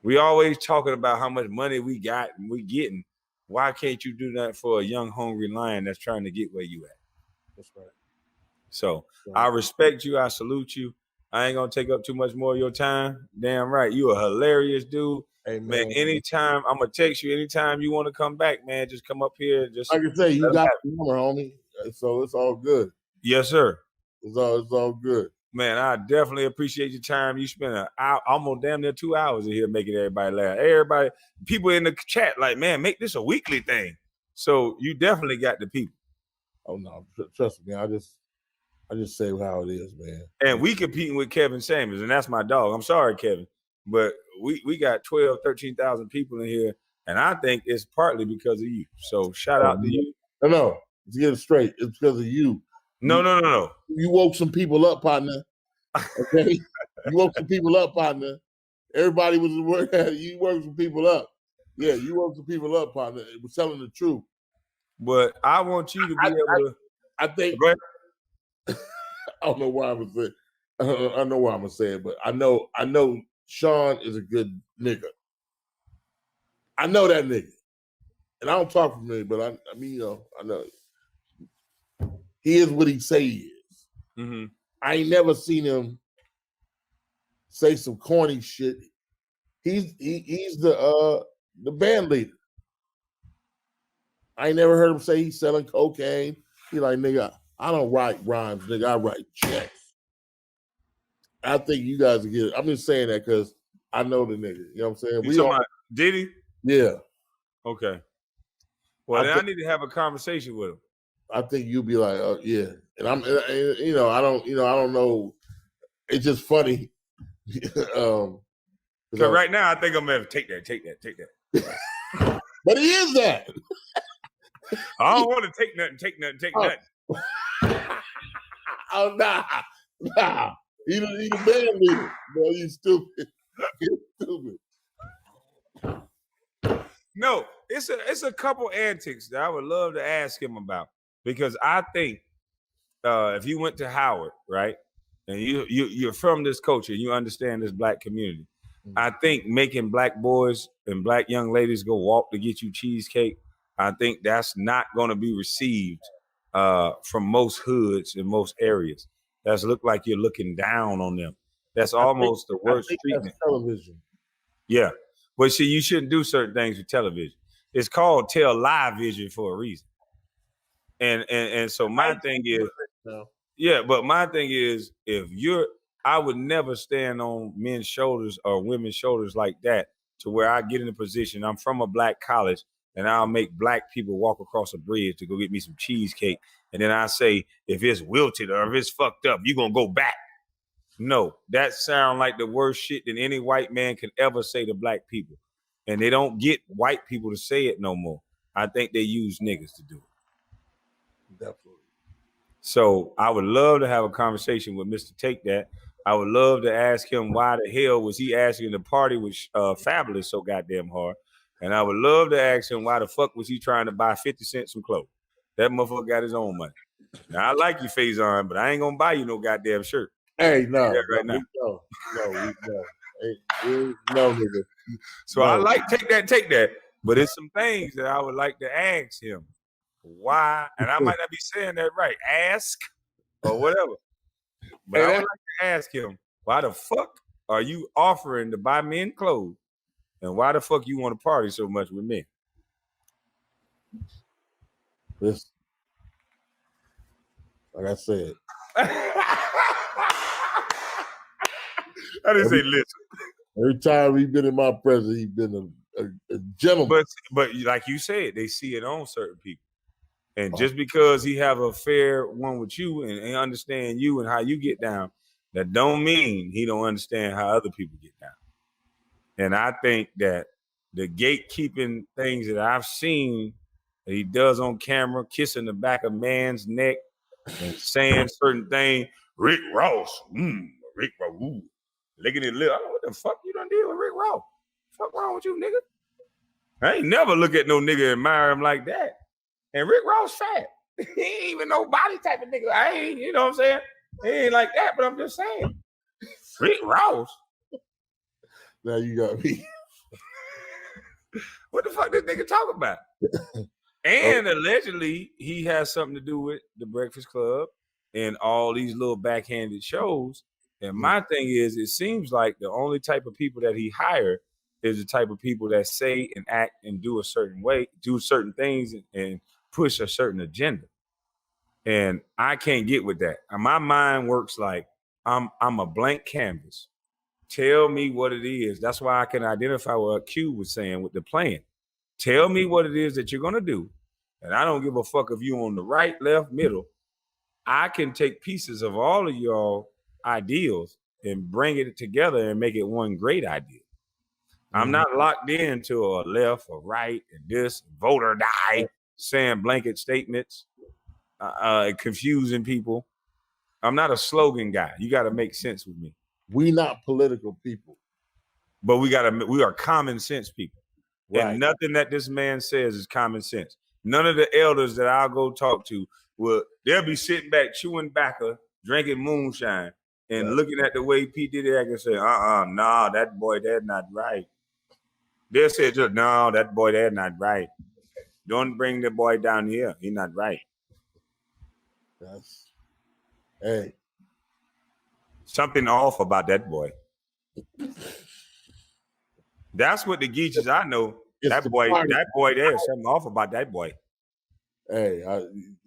We always talking about how much money we got and we getting. Why can't you do that for a young, hungry lion that's trying to get where you at? That's right. So I respect you. I salute you. I ain't gonna take up too much more of your time. Damn right. You a hilarious dude. Hey, man, anytime, I'm gonna text you anytime you want to come back, man. Just come up here. Just like I say, you got the number, homie. So it's all good. Yes, sir. It's all good. Man, I definitely appreciate your time. You spent an hour, almost damn near 2 hours in here making everybody laugh. Everybody, people in the chat, like, man, make this a weekly thing. So you definitely got the people. Oh no, trust me. I just say how it is, man. And we competing with Kevin Samuels, and that's my dog. I'm sorry, Kevin, but we got 12, 13,000 people in here, and I think it's partly because of you. So shout out to you. No, let's get it straight. It's because of you. No. You woke some people up, partner. Okay? You woke some people up, partner. Everybody was working. You woke some people up. Yeah, you woke some people up, partner. It was telling the truth. But I want you to be able to. I think. I don't know why I'm gonna say. I know why I'm gonna say it, but I know Sean is a good nigga. I know that nigga, and I don't talk for me, but I mean, I know he is what he say he is. Mm-hmm. I ain't never seen him say some corny shit. He's the band leader. I ain't never heard him say he's selling cocaine. He like, nigga, I don't write rhymes, nigga. I write checks. I think you guys will get it. I'm just saying that because I know the nigga. You know what I'm saying? You talking about Diddy? Yeah. Okay. Well, then I need to have a conversation with him. I think you'll be like, oh yeah. And I don't know. It's just funny. Because right now I think I'm gonna take that. But he is that. I don't want to take nothing. Oh nah. He the band leader. Boy, you stupid. You're stupid. No, it's a couple antics that I would love to ask him about, because I think if you went to Howard, right, and you're from this culture, you understand this black community. I think making black boys and black young ladies go walk to get you cheesecake, I think that's not going to be received from most hoods in most areas. That's look like you're looking down on them. That's almost the worst treatment. That's television. Yeah. But see, you shouldn't do certain things with television. It's called live vision for a reason. And so my thing is, yeah, but my thing is, I would never stand on men's shoulders or women's shoulders like that, to where I get in a position, I'm from a black college, and I'll make black people walk across a bridge to go get me some cheesecake. And then I say, if it's wilted or if it's fucked up, you're going to go back. No, that sound like the worst shit that any white man can ever say to black people. And they don't get white people to say it no more. I think they use niggas to do it. Definitely. So I would love to have a conversation with Mr. Take That. I would love to ask him why the hell was he asking the party with Fabulous so goddamn hard. And I would love to ask him why the fuck was he trying to buy 50 cents some clothes. That motherfucker got his own money. Now, I like you, Faizon, but I ain't going to buy you no goddamn shirt. Hey, no. Right now. No, nigga. So I like take that. But it's some things that I would like to ask him. Why? And I might not be saying that right. Ask or whatever. But I would like to ask him, why the fuck are you offering to buy men clothes? And why the fuck you want to party so much with men? Listen, like I said. I didn't say listen. Every time he's been in my presence, he's been a gentleman. But like you said, they see it on certain people. And just because he have a fair one with you and understand you and how you get down, that don't mean he don't understand how other people get down. And I think that the gatekeeping things that I've seen that he does on camera, kissing the back of man's neck and saying certain things, Rick Ross, Rick Ross, licking his lip. I don't know what the fuck you done did with Rick Ross. Fuck wrong with you, nigga? I ain't never look at no nigga and admire him like that. And Rick Ross fat. He ain't even no body type of nigga. I ain't, you know what I'm saying? He ain't like that, but I'm just saying. Rick Ross. Now you got me. What the fuck this nigga talk about? And allegedly, he has something to do with the Breakfast Club and all these little backhanded shows. And my thing is, it seems like the only type of people that he hired is the type of people that say and act and do a certain way, do certain things and push a certain agenda. And I can't get with that. And my mind works like I'm a blank canvas. Tell me what it is. That's why I can identify what Q was saying with the plan. Tell me what it is that you're going to do. And I don't give a fuck if you on the right, left, middle. I can take pieces of all of y'all ideals and bring it together and make it one great idea. I'm not locked into a left or right and this, vote or die, saying blanket statements, confusing people. I'm not a slogan guy. You got to make sense with me. We not political people. But we are common sense people. Right. And nothing that this man says is common sense. None of the elders that I'll go talk to they'll be sitting back chewing tobacco, drinking moonshine, and looking at the way P. Diddy act and say, nah, that boy, that's not right. They'll say just, no, that boy, that's not right. Don't bring the boy down here. He's not right. Hey. Something off about that boy. That's what the geeches I know. That boy, there's something off about that boy. Hey,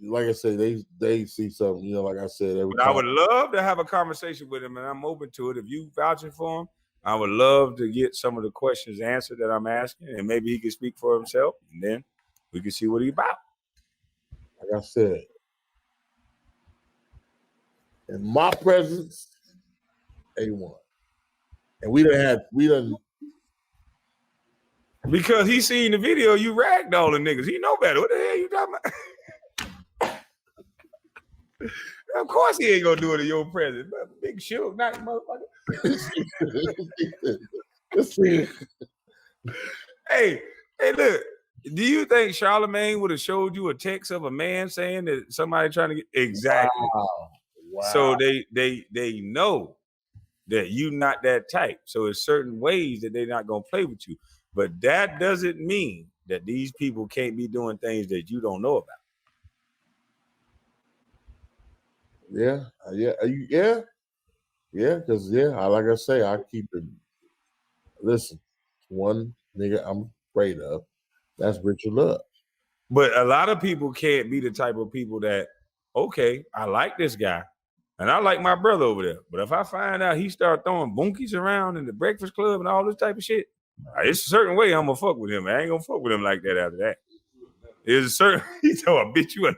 like I said, they see something. You know, like I said, every But time. I would love to have a conversation with him, and I'm open to it. If you vouching for him, I would love to get some of the questions answered that I'm asking, and maybe he can speak for himself, and then we can see what he about. Like I said, in my presence, A1. And we done. Because he seen the video, you ragdolling niggas. He know better. What the hell you talking about? Of course he ain't gonna do it in your presence. Big shook, not motherfucker. Hey, look. Do you think Charlemagne would have showed you a text of a man saying that somebody trying to get exactly? Wow. So they know that you not that type. So it's certain ways that they're not gonna play with you. But that doesn't mean that these people can't be doing things that you don't know about. Yeah. Because like I say, I keep it. Listen, one nigga I'm afraid of. That's Richard Love. But a lot of people can't be the type of people that, okay, I like this guy, and I like my brother over there. But if I find out he start throwing bunkies around in the Breakfast Club and all this type of shit, it's a certain way I'm gonna fuck with him. I ain't gonna fuck with him like that after that. It's a certain he's so I bitch you up.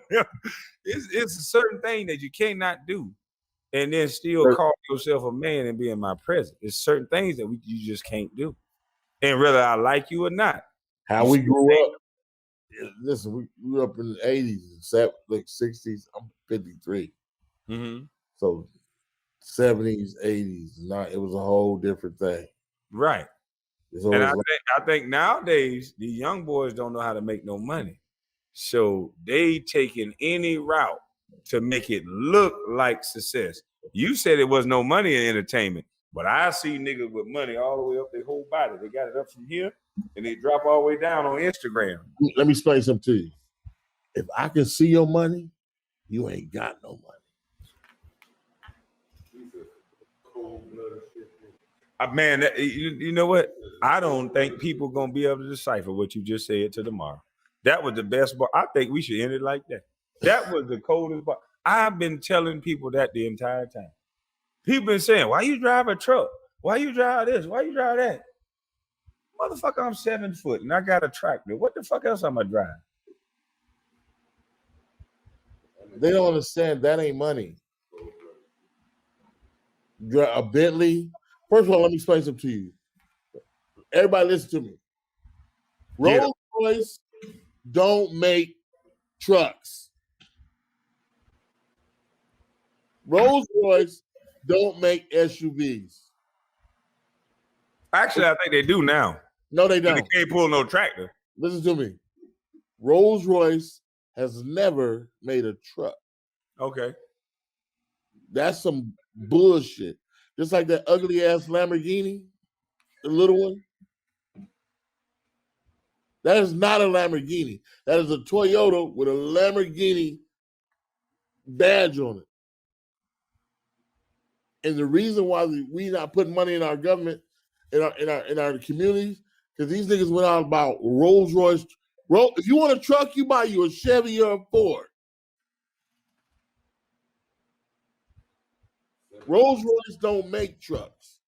It's a certain thing that you cannot do and then still call yourself a man and be in my presence. It's certain things that you just can't do. And whether I like you or not. How we grew up. Listen, we grew up in the 80s and like 60s. I'm 53. Mm-hmm. So 70s, 80s, it was a whole different thing. Right. And I think nowadays the young boys don't know how to make no money. So they taking any route to make it look like success. You said it was no money in entertainment, but I see niggas with money all the way up their whole body. They got it up from here and they drop all the way down on Instagram. Let me explain something to you. If I can see your money, you ain't got no money. Man, you know what? I don't think people gonna be able to decipher what you just said to tomorrow. That was the best bar. I think we should end it like that. That was the coldest bar. I've been telling people that the entire time. People been saying, why you drive a truck? Why you drive this? Why you drive that? Motherfucker, I'm 7 foot and I got a tractor. What the fuck else am I driving? They don't understand that ain't money. A Bentley. First of all, let me explain something to you. Everybody listen to me. Rolls Royce don't make trucks. Rolls Royce don't make SUVs. Actually, I think they do now. No, they don't. They can't pull no tractor. Listen to me. Rolls Royce has never made a truck. Okay. That's some bullshit. Just like that ugly ass Lamborghini, the little one. That is not a Lamborghini. That is a Toyota with a Lamborghini badge on it. And the reason why we not putting money in our government, in our communities, because these niggas went out about Rolls Royce. If you want a truck, you buy you a Chevy or a Ford. Rolls Royce don't make trucks.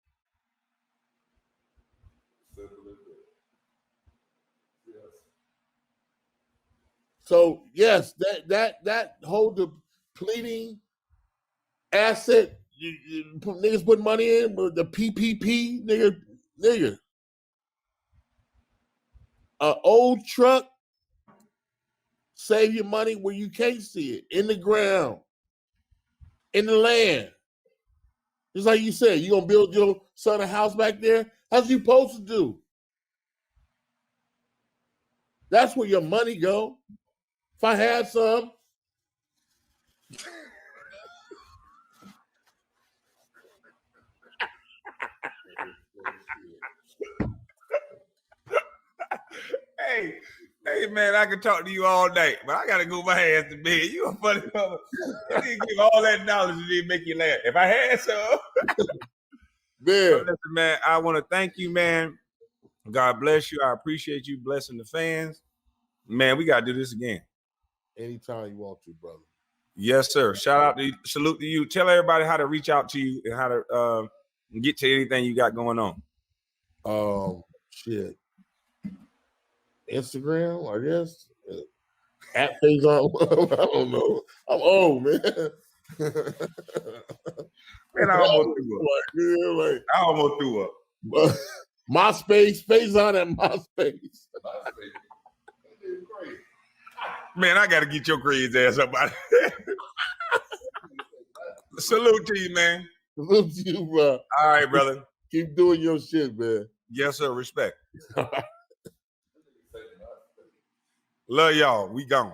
So yes, that whole depleting asset niggas put money in, but the PPP nigga. An old truck save your money where you can't see it, in the ground, in the land. Just like you said, you gonna build your son a house back there? How's you supposed to do? That's where your money go. If I had some. Hey, man, I can talk to you all night, but I gotta go my ass to bed. You a funny mother. You didn't give all that knowledge and didn't make you laugh. If I had some, listen, man, I want to thank you, man. God bless you. I appreciate you blessing the fans. Man, we gotta do this again. Anytime you want to, brother. Yes, sir. Salute to you. Tell everybody how to reach out to you and how to get to anything you got going on. Shit. Instagram, I guess. At Faizon Love. I don't know. I'm old, man. Man, I almost threw up. Like, I almost threw up. MySpace, Faizon at MySpace. Man, I got to get your crazy ass up out of here. Salute to you, man. Salute to you, bro. All right, brother. Keep doing your shit, man. Yes, sir. Respect. Love y'all. We gone.